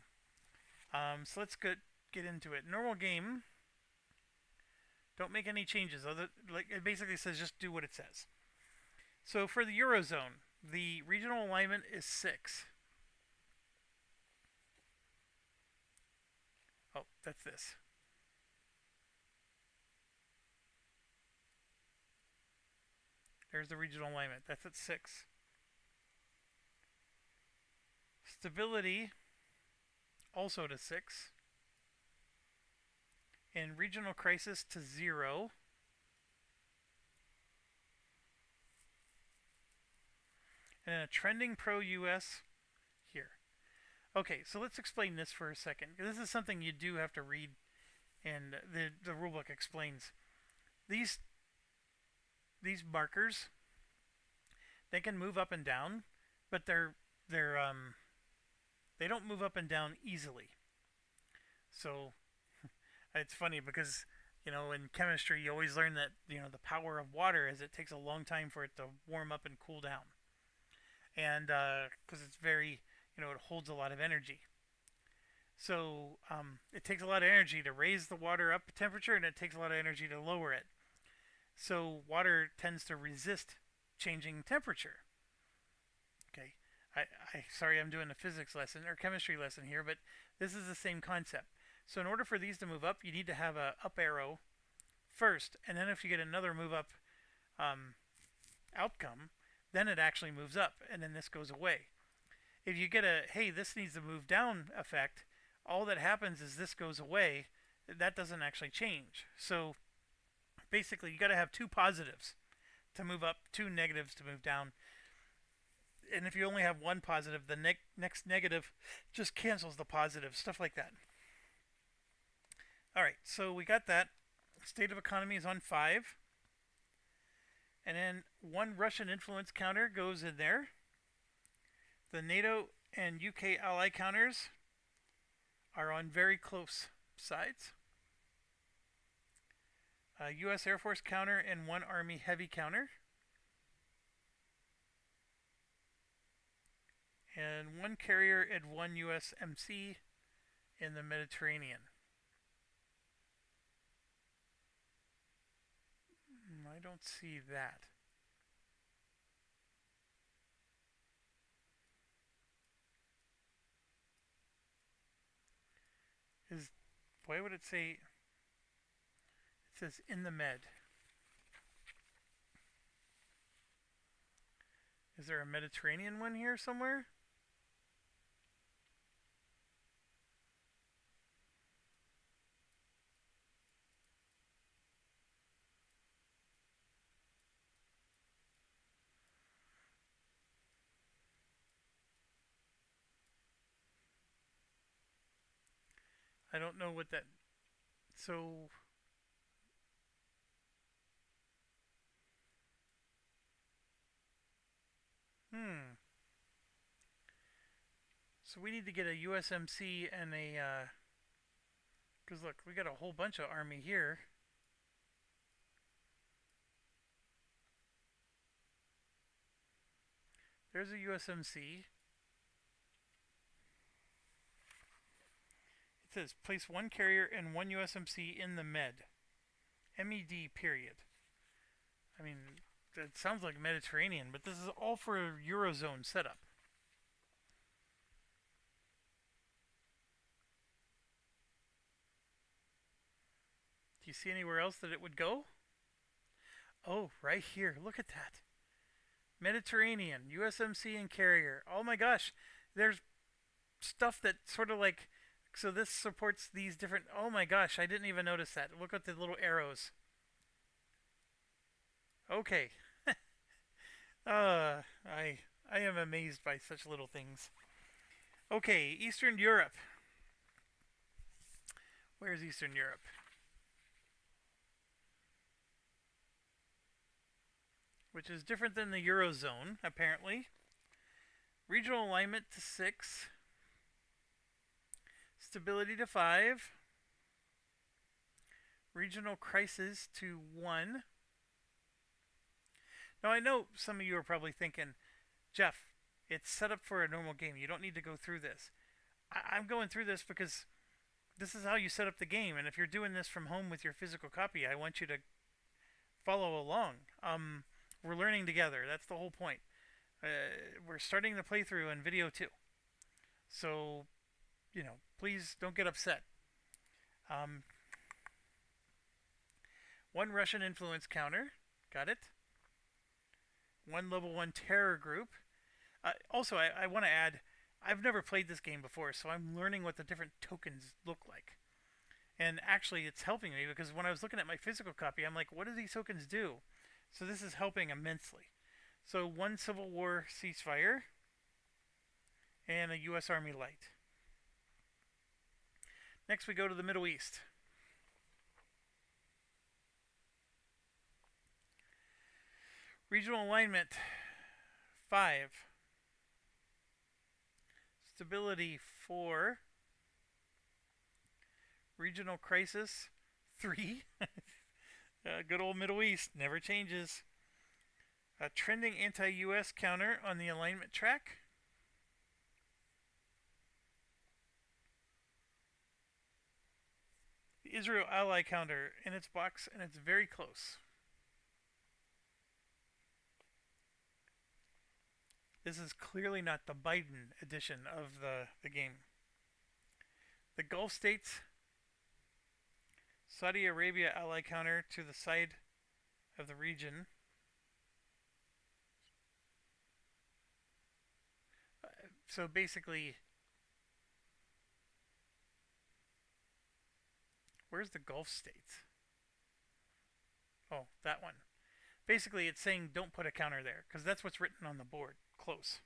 S1: So let's get into it. Normal game. Don't make any changes. It basically says just do what it says. So for the Eurozone, the regional alignment is 6. Oh, that's this. There's the regional alignment. That's at 6. Stability, also to 6. and regional crisis to 0, and a trending pro-US here. Okay, so let's explain this for a second. This is something you do have to read, and the rulebook explains. These these markers, they can move up and down, but they don't move up and down easily. So it's funny because in chemistry you always learn that the power of water is it takes a long time for it to warm up and cool down, and because it's very it holds a lot of energy. So it takes a lot of energy to raise the water up temperature, and it takes a lot of energy to lower it. So water tends to resist changing temperature. Okay, I sorry I'm doing a physics lesson or chemistry lesson here, but this is the same concept. So in order for these to move up, you need to have a up arrow first, and then if you get another move up um, outcome, then it actually moves up, and then this goes away. If you get a hey this needs to move down effect, all that happens is this goes away. That doesn't actually change. So basically, you got to have two positives to move up, two negatives to move down. And if you only have one positive, the next negative just cancels the positive. Stuff like that. All right, so we got that. State of economy is on 5. And then one Russian influence counter goes in there. The NATO and UK ally counters are on very close sides. A U.S. Air Force counter and one Army heavy counter. And one carrier and one U.S. MC in the Mediterranean. I don't see that. Is why would it say? It says in the Med. Is there a Mediterranean one here somewhere? I don't know what that. So So we need to get a USMC and a. Because look, we got a whole bunch of army here. There's a USMC. It says place one carrier and one USMC in the Med. MED period. I mean, that sounds like Mediterranean, but this is all for a Eurozone setup. Do you see anywhere else that it would go? Oh, right here. Look at that. Mediterranean, USMC, and carrier. Oh my gosh. There's stuff that sort of like. So this supports these different. Oh my gosh, I didn't even notice that. Look at the little arrows. Okay. I am amazed by such little things. Okay, Eastern Europe. Where's Eastern Europe? Which is different than the Eurozone, apparently. Regional alignment to 6. Stability to 5. Regional crisis to 1. Now, I know some of you are probably thinking, Jeff, it's set up for a normal game. You don't need to go through this. I'm going through this because this is how you set up the game. And if you're doing this from home with your physical copy, I want you to follow along. We're learning together. That's the whole point. We're starting the playthrough in video 2. So, please don't get upset. One Russian influence counter. Got it. One level 1 terror group. Also, I want to add, I've never played this game before, so I'm learning what the different tokens look like. And actually, it's helping me because when I was looking at my physical copy, I'm like, what do these tokens do? So this is helping immensely. So one Civil War ceasefire and a U.S. Army light. Next, we go to the Middle East. Regional alignment 5. Stability 4. Regional crisis 3. Good old Middle East never changes. A trending anti-US counter on the alignment track. The Israel ally counter in its box, and it's very close. This is clearly not the Biden edition of the game. The Gulf states, Saudi Arabia ally counter to the side of the region. So basically, where's the Gulf states? Oh, that one. Basically, it's saying don't put a counter there because that's what's written on the board. Close.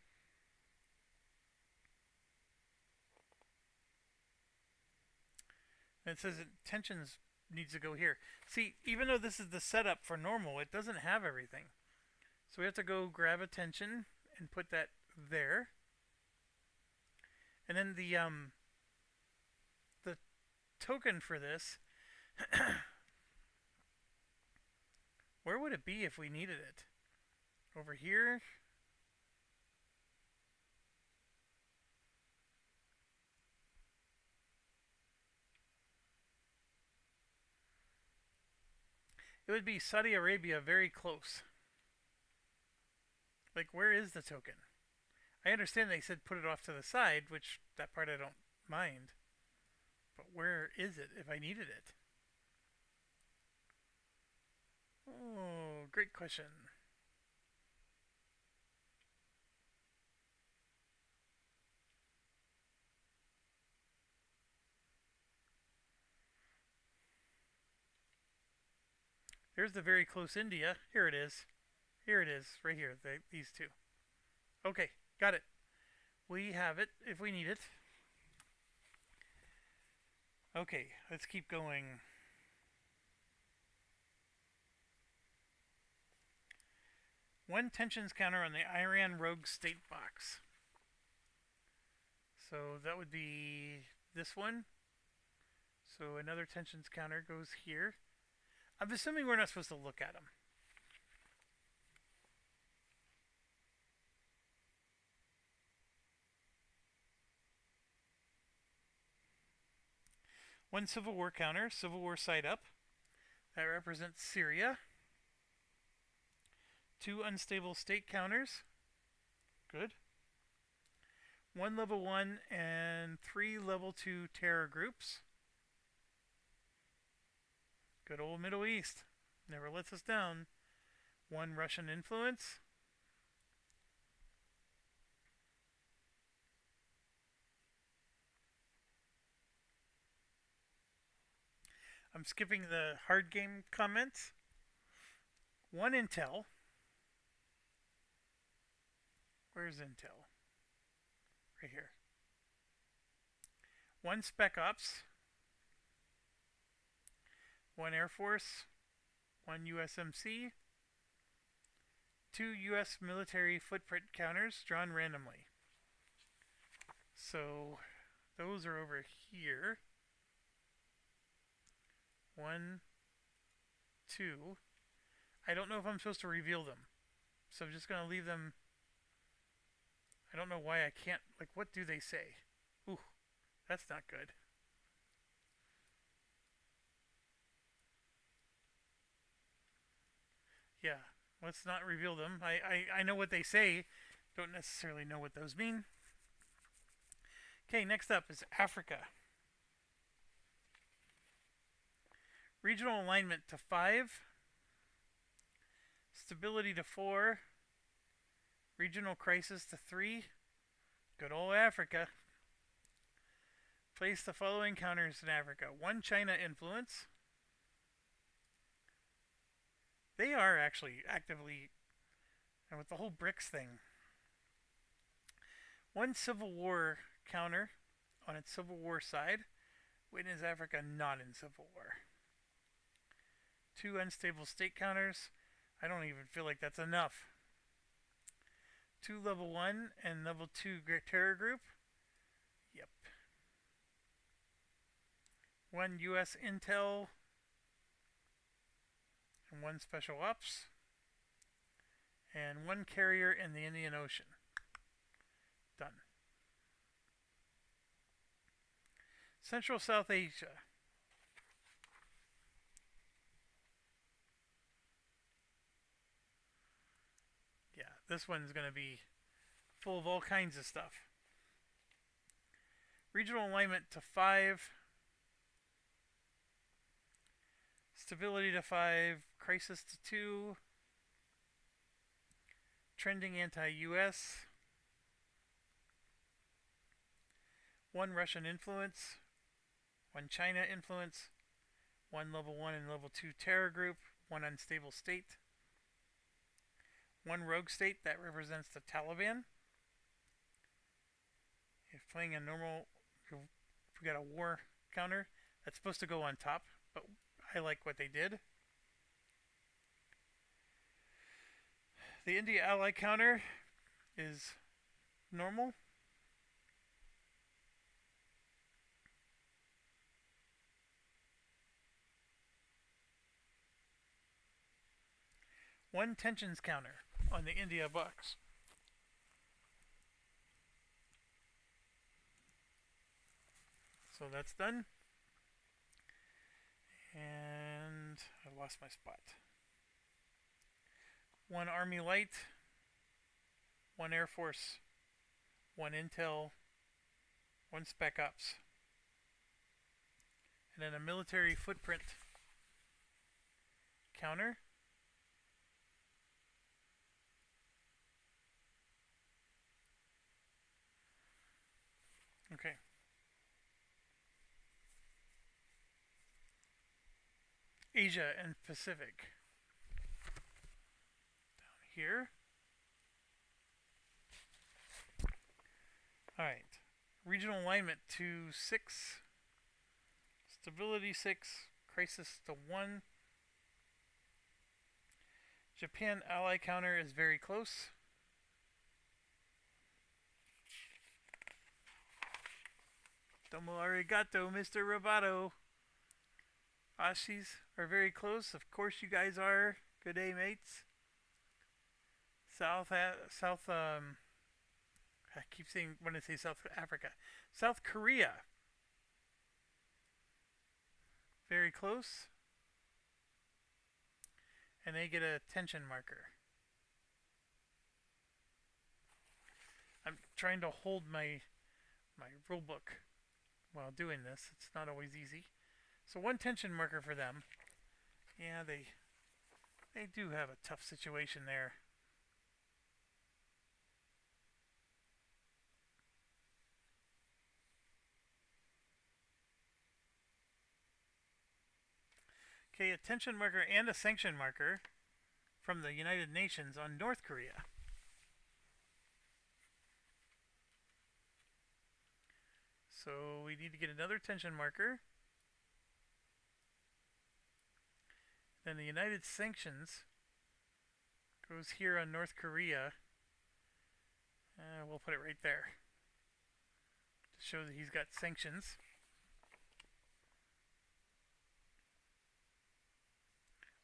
S1: And it says tensions needs to go here. See, even though this is the setup for normal, it doesn't have everything. So we have to go grab a tension and put that there. And then the token for this, where would it be if we needed it? Over here? It would be Saudi Arabia very close. Like, where is the token? I understand they said put it off to the side, which that part I don't mind. But where is it if I needed it? Oh, great question. There's the very close India. Here it is. Here it is, right here. These two. Okay, got it. We have it if we need it. Okay, let's keep going. One tensions counter on the Iran rogue state box. So that would be this one. So another tensions counter goes here. I'm assuming we're not supposed to look at them. One Civil War counter, Civil War side up. That represents Syria. Two unstable state counters. Good. One level 1 and 3 level 2 terror groups. Good old Middle East. Never lets us down. One Russian influence. I'm skipping the hard game comments. One Intel. Where's Intel? Right here. One Spec Ops. One Air Force. One USMC. Two US military footprint counters drawn randomly. So those are over here. 1, 2. I don't know if I'm supposed to reveal them. So I'm just going to leave them. I don't know why I can't. Like, what do they say? Ooh, that's not good. Yeah, let's not reveal them. I know what they say. Don't necessarily know what those mean. Okay, next up is Africa. Regional alignment to 5. Stability to 4. Regional crisis to 3. Good old Africa. Place the following counters in Africa. 1 China influence. They are actually actively, and with the whole BRICS thing. 1 Civil War counter on its Civil War side. When is Africa not in Civil War? 2 unstable state counters. I don't even feel like that's enough. 2 level 1 and level 2 terror group. Yep. 1 US intel and 1 special ops. And 1 carrier in the Indian Ocean. Done. Central South Asia. Yeah, this one's going to be full of all kinds of stuff. Regional alignment to 5. Stability to 5. Crisis to 2. Trending anti-US. 1 Russian influence. 1 China influence. 1 level 1 and level 2 terror group. 1 unstable state. 1 rogue state that represents the Taliban. If playing a normal, if we got a war counter, that's supposed to go on top, but I like what they did. The India ally counter is normal. One tensions counter on the India box. So that's done. And I lost my spot. 1 Army Light, 1 Air Force, 1 Intel, 1 Spec Ops. And then a military footprint counter. Okay. Asia and Pacific. Down here. Alright. Regional alignment to 6. Stability 6. Crisis to 1. Japan ally counter is very close. Domo arigato, Mr. Roboto. Aussies are very close. Of course you guys are. Good day, mates. I keep saying, when I say South Africa. South Korea. Very close. And they get a tension marker. I'm trying to hold my rule book while doing this. It's not always easy. So 1 tension marker for them. Yeah, they do have a tough situation there. Okay, a tension marker and a sanction marker from the United Nations on North Korea. So we need to get another tension marker. Then the United Sanctions goes here on North Korea. We'll put it right there to show that he's got sanctions.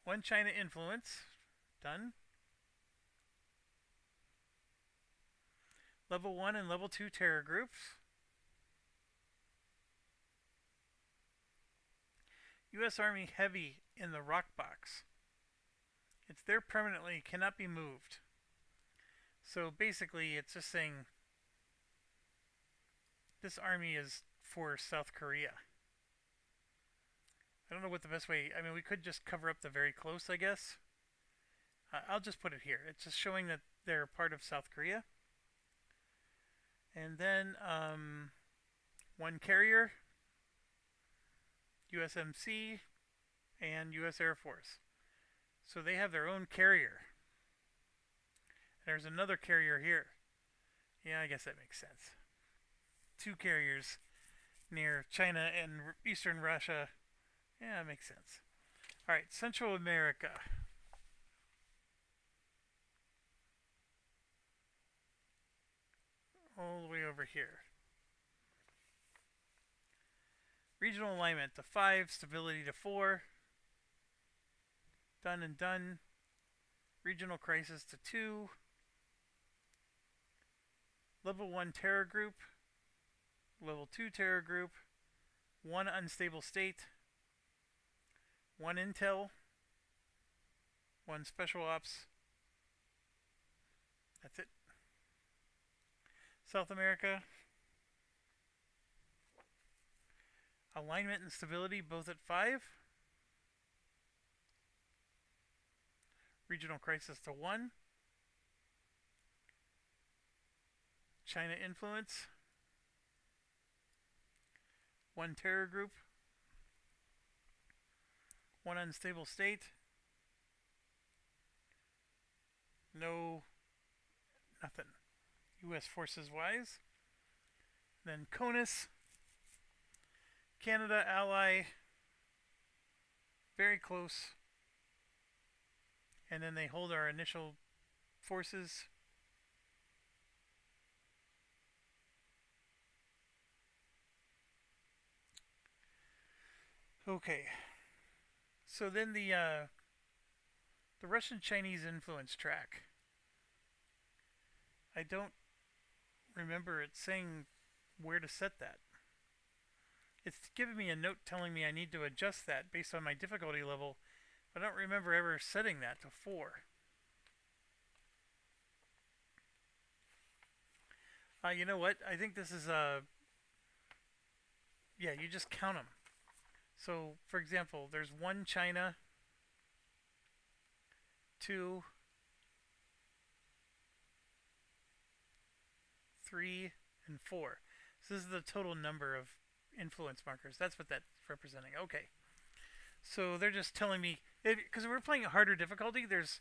S1: 1 China influence. Done. Level 1 and level 2 terror groups. U.S. Army Heavy in the rock box. It's there permanently, cannot be moved. So basically it's just saying this army is for South Korea. I don't know what the best way, I mean we could just cover up the very close, I guess. I'll just put it here. It's just showing that they're part of South Korea. And then 1 carrier USMC, and US Air Force. So they have their own carrier. There's another carrier here. Yeah, I guess that makes sense. Two carriers near China and eastern Russia. Yeah, it makes sense. All right, Central America. All the way over here. Regional alignment to 5, stability to 4. Done and done. Regional crisis to 2. Level 1 terror group. Level 2 terror group. 1 unstable state. 1 intel. 1 special ops. That's it. South America. Alignment and stability both at 5. Regional crisis to 1. China influence. 1 terror group. 1 unstable state. No, nothing. U.S. forces wise. Then CONUS. Canada ally. Very close. And then they hold our initial forces. Okay. So then the Russian-Chinese influence track. I don't remember it saying where to set that. It's giving me a note telling me I need to adjust that based on my difficulty level. I don't remember ever setting that to 4. You know what? I think this is yeah, you just count them. So, for example, there's 1 China, 2, 3, and 4. So this is the total number of influence markers. That's what that's representing. Okay. So they're just telling me, because we're playing a harder difficulty, there's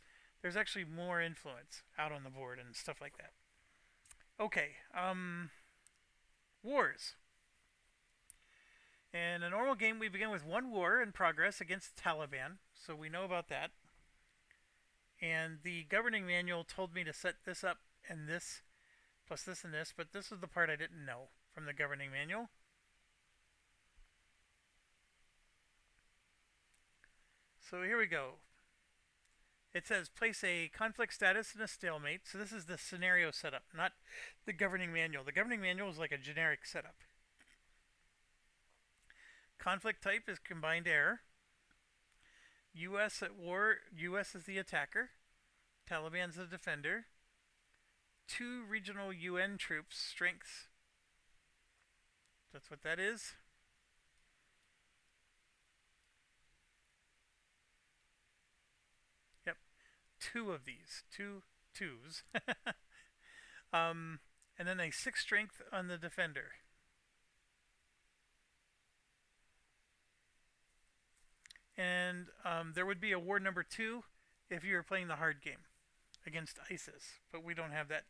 S1: actually more influence out on the board and stuff like that. Okay. Wars. In a normal game, we begin with 1 war in progress against the Taliban, so we know about that. And the governing manual told me to set this up and this, plus this and this, but this is the part I didn't know from the governing manual. So here we go. It says place a conflict status in a stalemate. So this is the scenario setup, not the governing manual. The governing manual is like a generic setup. Conflict type is combined air. U.S. at war. U.S. is the attacker. Taliban's the defender. 2 regional UN troops. Strengths. That's what that is. Yep. 2 of these. 2 twos. And then a 6 strength on the defender. And there would be a war number 2 if you were playing the hard game against ISIS, but we don't have that.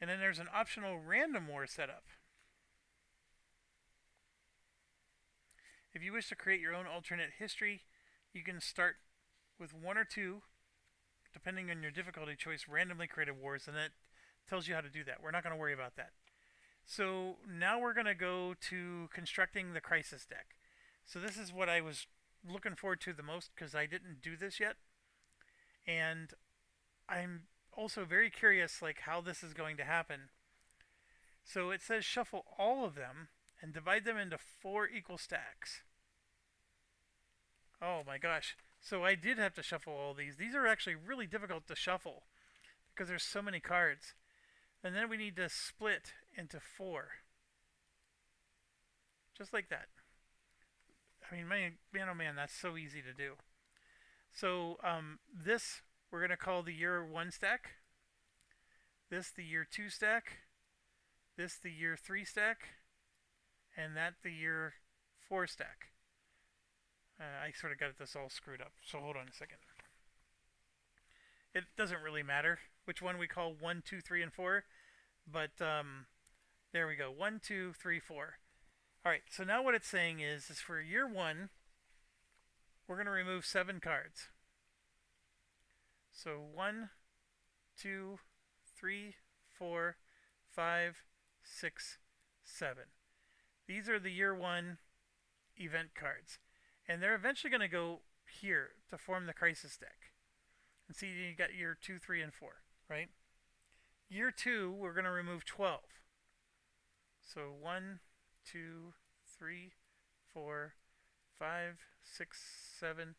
S1: And then there's an optional random war setup. If you wish to create your own alternate history, you can start with 1 or 2, depending on your difficulty choice, randomly created wars, and it tells you how to do that. We're not going to worry about that. So now we're going to go to constructing the crisis deck. So this is what I was looking forward to the most because I didn't do this yet. And I'm also very curious like how this is going to happen. So it says shuffle all of them and divide them into 4 equal stacks. Oh my gosh. So I did have to shuffle all these. These are actually really difficult to shuffle because there's so many cards. And then we need to split into 4. Just like that. I mean, man, oh man, that's so easy to do. So this we're going to call the year 1 stack. This the year 2 stack. This the year 3 stack. And that the year 4 stack. I sort of got this all screwed up, so hold on a second. It doesn't really matter which one we call 1, 2, 3, and 4, but there we go. 1, 2, 3, 4. All right, so now what it's saying is for year 1, we're going to remove 7 cards. So 1, 2, 3, 4, 5, 6, 7. These are the year 1 event cards. And they're eventually going to go here to form the crisis deck. And see, you got year 2, 3, and 4, right? Year 2, we're going to remove 12. So 1, 2, 3, 4, 5, 6, 7,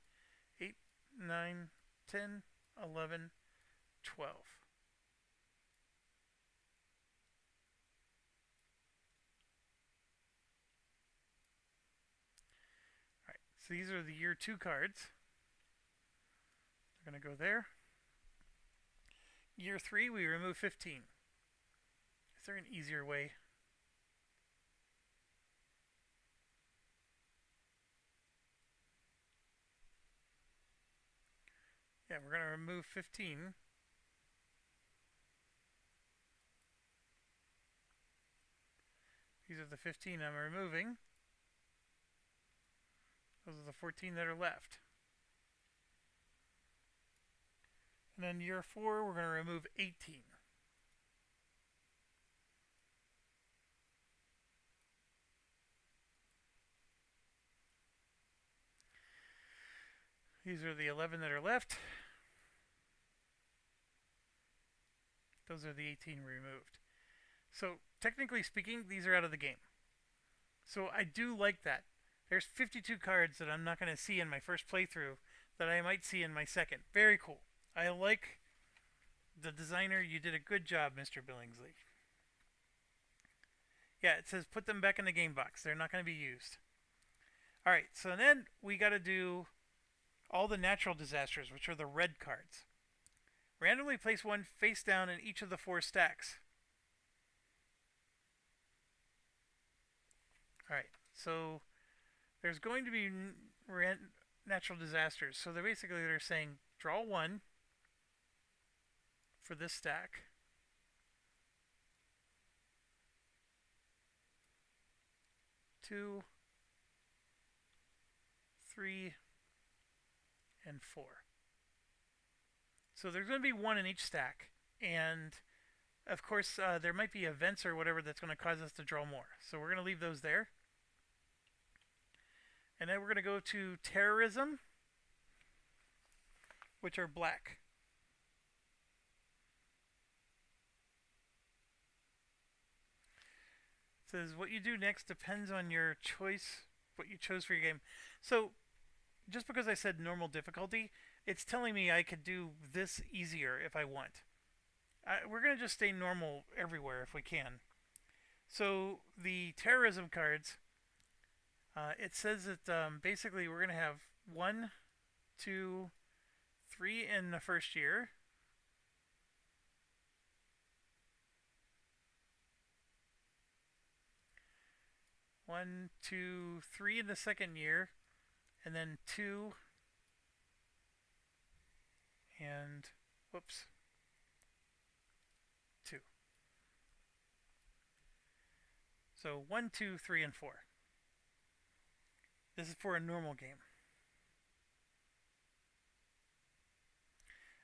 S1: 8, 9, 10, 11, 12. Alright, so these are the year 2 cards. They're going to go there. Year 3, we remove 15. Is there an easier way? Yeah, we're going to remove 15. These are the 15 I'm removing. Those are the 14 that are left. And then year 4, we're going to remove 18. These are the 11 that are left. Those are the 18 removed. So technically speaking, these are out of the game. So I do like that. There's 52 cards that I'm not going to see in my first playthrough that I might see in my second. Very cool. I like the designer. You did a good job, Mr. Billingsley. Yeah, it says put them back in the game box. They're not going to be used. Alright, so then we got to do all the natural disasters, which are the red cards. Randomly place one face down in each of the 4 stacks. Alright, so there's going to be natural disasters. So they're saying draw 1 for this stack. Two, 3, and 4. So there's going to be 1 in each stack. And of course, there might be events or whatever that's going to cause us to draw more. So we're going to leave those there. And then we're going to go to terrorism, which are black. It says what you do next depends on your choice, what you chose for your game. So just because I said normal difficulty, it's telling me I could do this easier if I want. We're going to just stay normal everywhere if we can. So the terrorism cards, it says that basically we're going to have 1, 2, 3 in the first year. One, 2, 3 in the second year, and then 2 and whoops, 2. So 1, 2, 3, and 4. This is for a normal game.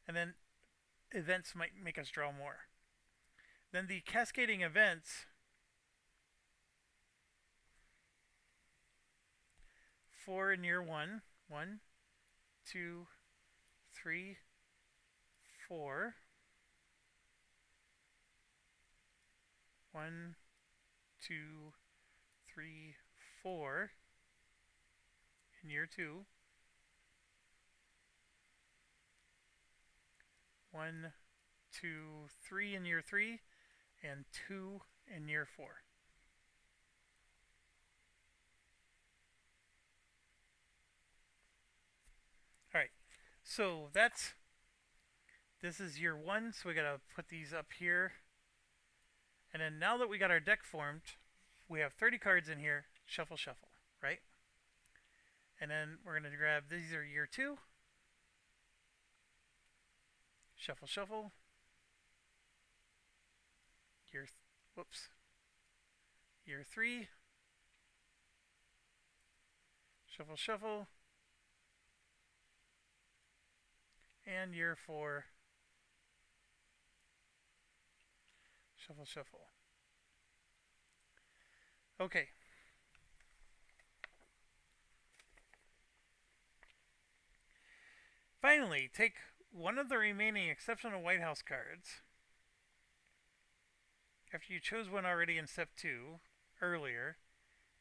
S1: And then events might make us draw more. Then the cascading events, 4 in year 1. 1, 2, 3, 4. 1, 2, 3, 4 in year 2. 1, 2, 3 in year 3, and 2 in year 4. Alright, so this is year 1, so we gotta put these up here. And then now that we got our deck formed, we have 30 cards in here, shuffle, shuffle, right? And then we're going to grab, these are year 2. Shuffle, shuffle. Year, whoops. Year 3. Shuffle, shuffle. And year 4. Shuffle, shuffle. Okay. Finally, take one of the remaining exceptional White House cards. After you chose one already in step 2, earlier,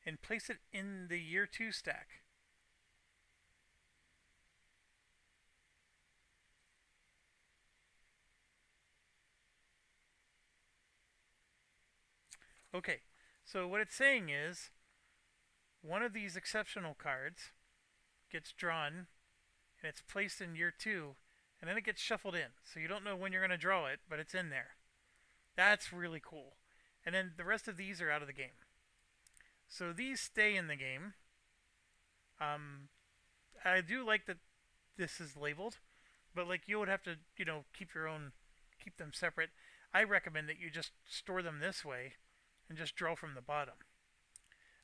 S1: and place it in the year 2 stack. Okay, so what it's saying is one of these exceptional cards gets drawn and it's placed in year 2 and then it gets shuffled in. So you don't know when you're going to draw it, but it's in there. That's really cool. And then the rest of these are out of the game. So these stay in the game. I do like that this is labeled, but like you would have to, keep them separate. I recommend that you just store them this way and just draw from the bottom.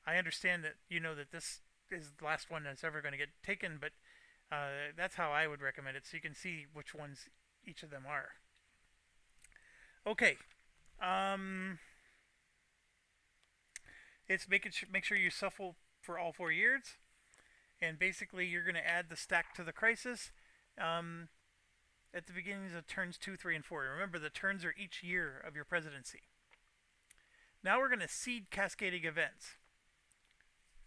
S1: I understand that that this is the last one that's ever going to get taken, but that's how I would recommend it, so you can see which ones each of them are. Okay. It's make sure you shuffle for all 4 years, and basically you're going to add the stack to the crisis at the beginnings of turns 2, 3, and 4. Remember, the turns are each year of your presidency. Now we're going to seed cascading events.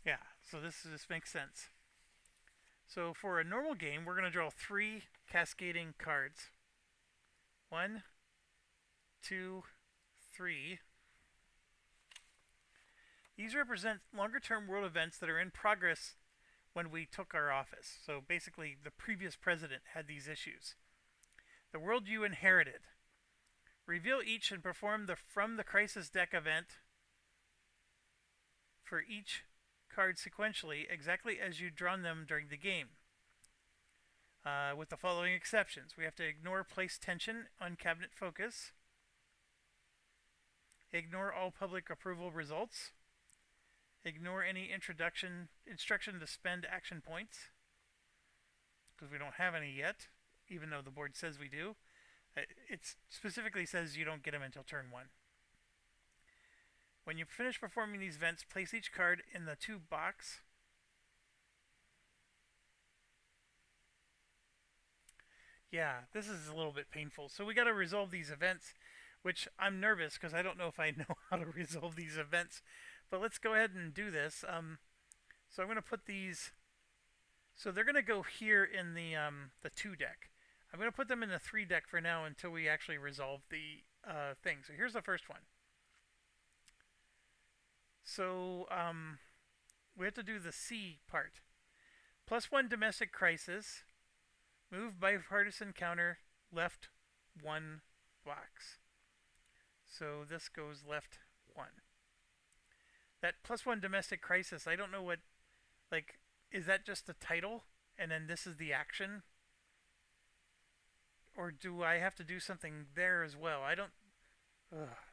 S1: Yeah, so this makes sense. So for a normal game, we're going to draw 3 cascading cards. 1, 2, 3. These represent longer-term world events that are in progress when we took our office. So basically, the previous president had these issues. The world you inherited. Reveal each and perform the From the Crisis deck event for each card sequentially, exactly as you'd drawn them during the game. With the following exceptions. We have to ignore place tension on cabinet focus. Ignore all public approval results. Ignore any instruction to spend action points, because we don't have any yet, even though the board says we do. It specifically says you don't get them until turn 1. When you finish performing these events, place each card in the 2 box. Yeah, this is a little bit painful. So we got to resolve these events, which I'm nervous because I don't know if I know how to resolve these events. But let's go ahead and do this. So I'm going to put these. So they're going to go here in the 2 deck. I'm going to put them in the 3 deck for now until we actually resolve the thing. So here's the first one. So we have to do the C part. +1 domestic crisis. Move bipartisan counter left 1 box. So this goes left 1. That +1 domestic crisis, I don't know what, like, is that just the title and then this is the action? Or do I have to do something there as well? I don't,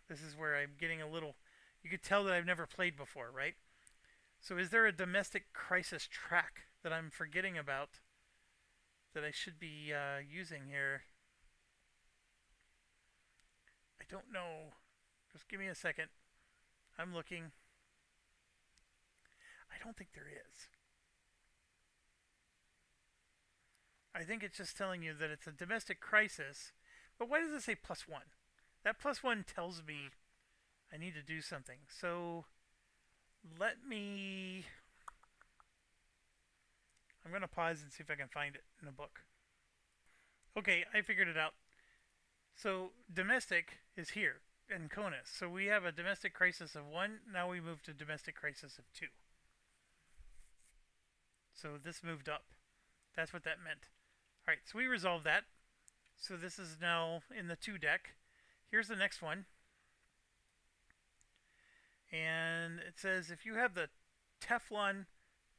S1: this is where I'm getting a little, you could tell that I've never played before, right? So is there a domestic crisis track that I'm forgetting about that I should be using here? I don't know. Just give me a second. I'm looking. I don't think there is. I think it's just telling you that it's a domestic crisis. But why does it say +1? That +1 tells me I need to do something. So let me... I'm going to pause and see if I can find it in the book. Okay, I figured it out. So domestic is here in CONUS. So we have a domestic crisis of 1. Now we move to domestic crisis of 2. So this moved up. That's what that meant. Alright, so we resolved that. So this is now in the 2 deck. Here's the next one. And it says if you have the Teflon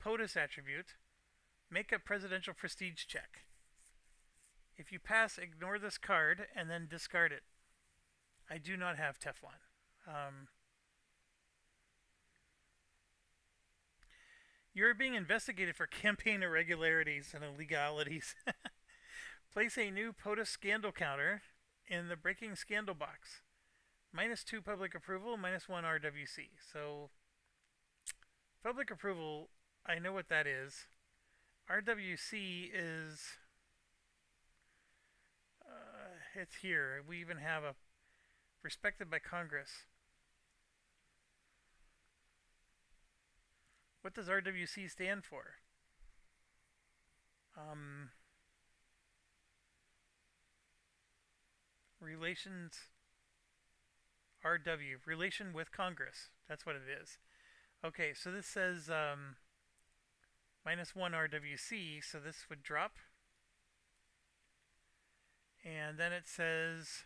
S1: POTUS attribute, Make a presidential prestige check. If you pass, ignore this card and then discard it. I do not have Teflon. Um, you're being investigated for campaign irregularities and illegalities. Place a new POTUS scandal counter in the breaking scandal box. -2 public approval, -1 RWC. So, public approval, I know what that is. RWC is. It's here. We even have a respected by Congress. What does RWC stand for? Um, relations. RW. Relation with Congress. That's what it is. Okay, so this says -1 RWC, so this would drop. And then it says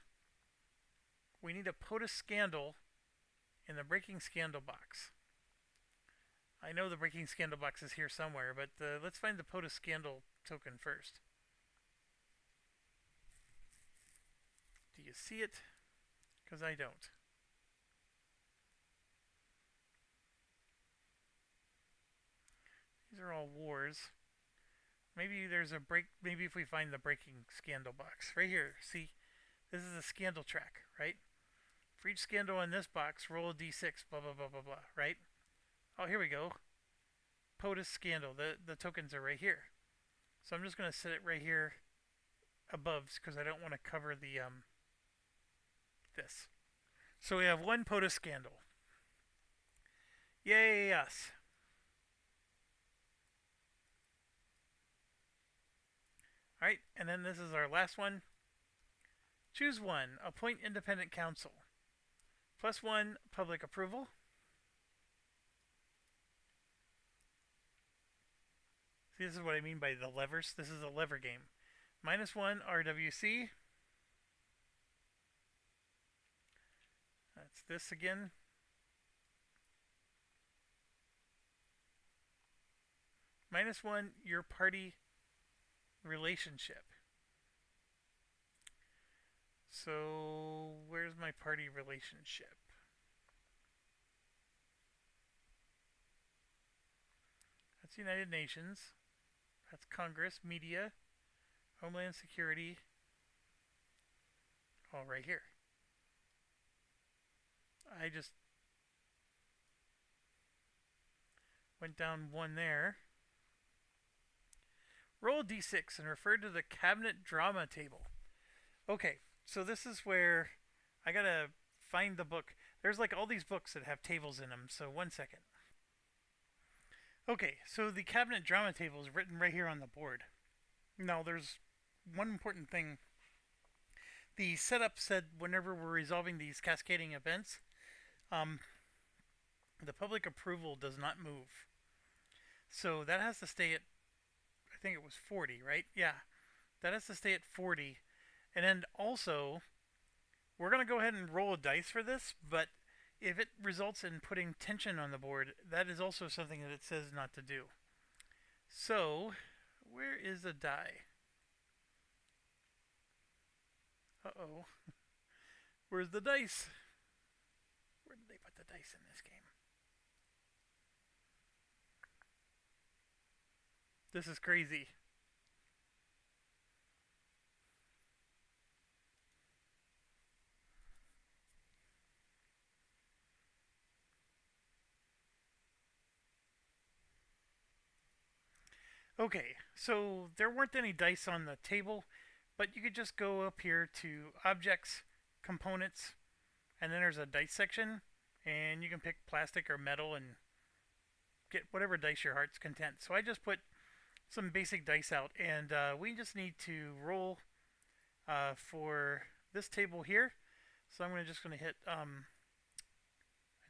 S1: we need a POTUS scandal in the breaking scandal box. I know the breaking scandal box is here somewhere, but let's find the POTUS scandal token first. Do you see it? Because I don't. These are all wars. Maybe there's a break. Maybe if we find the breaking scandal box right here. See, this is a scandal track, right? For each scandal in this box, roll a d6. Blah blah blah blah blah. Right? Oh, here we go. POTUS scandal. The tokens are right here. So I'm just gonna set it right here above because I don't want to cover the this. So we have one POTUS scandal. Yay us! Alright, and then this is our last one. Choose one. Appoint independent counsel. +1 public approval. See, this is what I mean by the levers. This is a lever game. -1 RWC. That's this again. -1 your party relationship. So, where's my party relationship? That's United Nations. That's Congress, media, Homeland Security. All right here. I just went down one there. Roll d6 and refer to the cabinet drama table. Okay, so this is where I gotta find the book. There's like all these books that have tables in them, so 1 second. Okay, so the cabinet drama table is written right here on the board. Now, there's one important thing. The setup said whenever we're resolving these cascading events, the public approval does not move. So that has to stay at, I think it was 40, right? Yeah, that has to stay at 40. And then also, we're going to go ahead and roll a dice for this, but if it results in putting tension on the board, that is also something that it says not to do. So, where is the die? Uh-oh. Where's the dice? Where did they put the dice in this game? This is crazy. Okay, so there weren't any dice on the table, but you could just go up here to Objects, Components, and then there's a dice section, and you can pick plastic or metal and get whatever dice your heart's content. So I just put some basic dice out, and we just need to roll for this table here. So I'm just going to hit, I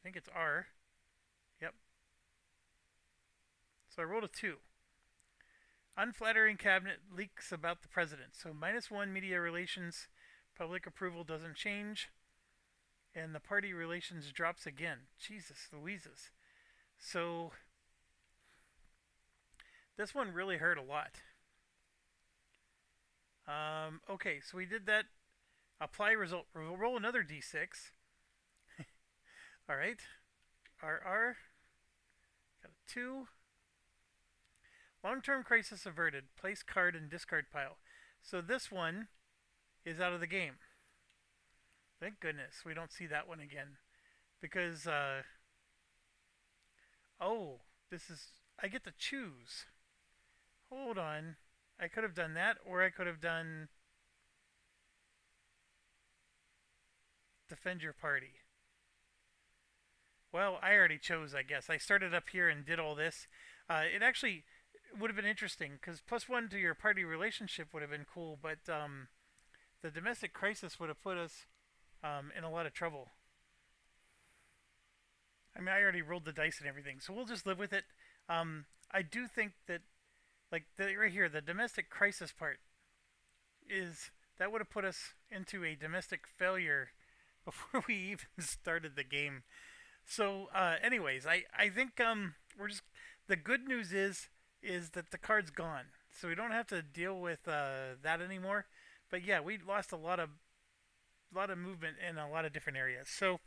S1: think it's R. Yep. So I rolled a 2. Unflattering cabinet leaks about the president. So -1 media relations, public approval doesn't change, and the party relations drops again. Jesus Louises. So This one really hurt a lot. Okay, so we did that. Apply result. We'll roll another d6. All right. RR. Got a 2. Long-term crisis averted. Place card in discard pile. So this one is out of the game. Thank goodness we don't see that one again. Because, oh, this is... I get to choose. Hold on. I could have done that, or I could have done defend your party. Well, I already chose, I guess. I started up here and did all this. It actually would have been interesting, because +1 to your party relationship would have been cool, but the domestic crisis would have put us in a lot of trouble. I mean, I already rolled the dice and everything, so we'll just live with it. I do think that, like, right here, the domestic crisis part is that would have put us into a domestic failure before we even started the game. So, anyways, I think we're just the good news is that the card's gone, so we don't have to deal with that anymore. But yeah, we lost a lot of movement in a lot of different areas. So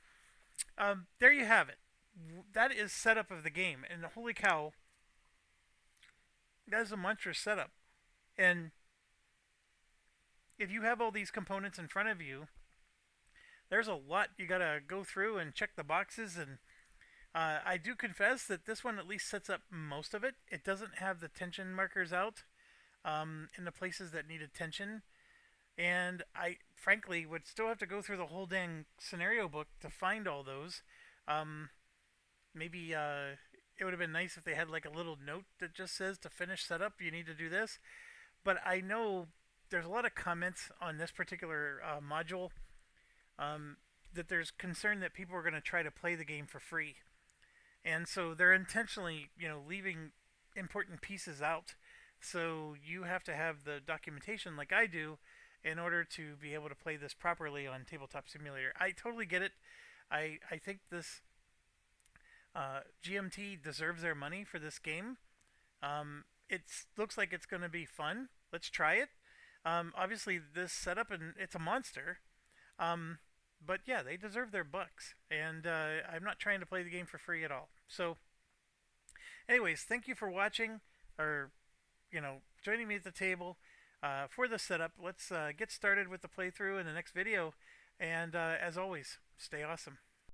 S1: there you have it. That is setup of the game, and holy cow, that is a monstrous setup. And if you have all these components in front of you, there's a lot you gotta go through and check the boxes. And I do confess that this one at least sets up most of it. It doesn't have the tension markers out in the places that need attention. And I frankly would still have to go through the whole dang scenario book to find all those. Um, Maybe it would have been nice if they had like a little note that just says to finish setup, you need to do this. But I know there's a lot of comments on this particular module um, that there's concern that people are going to try to play the game for free, and so they're intentionally, leaving important pieces out. So you have to have the documentation like I do in order to be able to play this properly on Tabletop Simulator. I totally get it. I think this GMT deserves their money for this game. It looks like it's going to be fun. Let's try it. Obviously, this setup and it's a monster. Um, but yeah, they deserve their bucks, and I'm not trying to play the game for free at all. So, anyways, thank you for watching, or joining me at the table for the setup. Let's get started with the playthrough in the next video, and as always, stay awesome.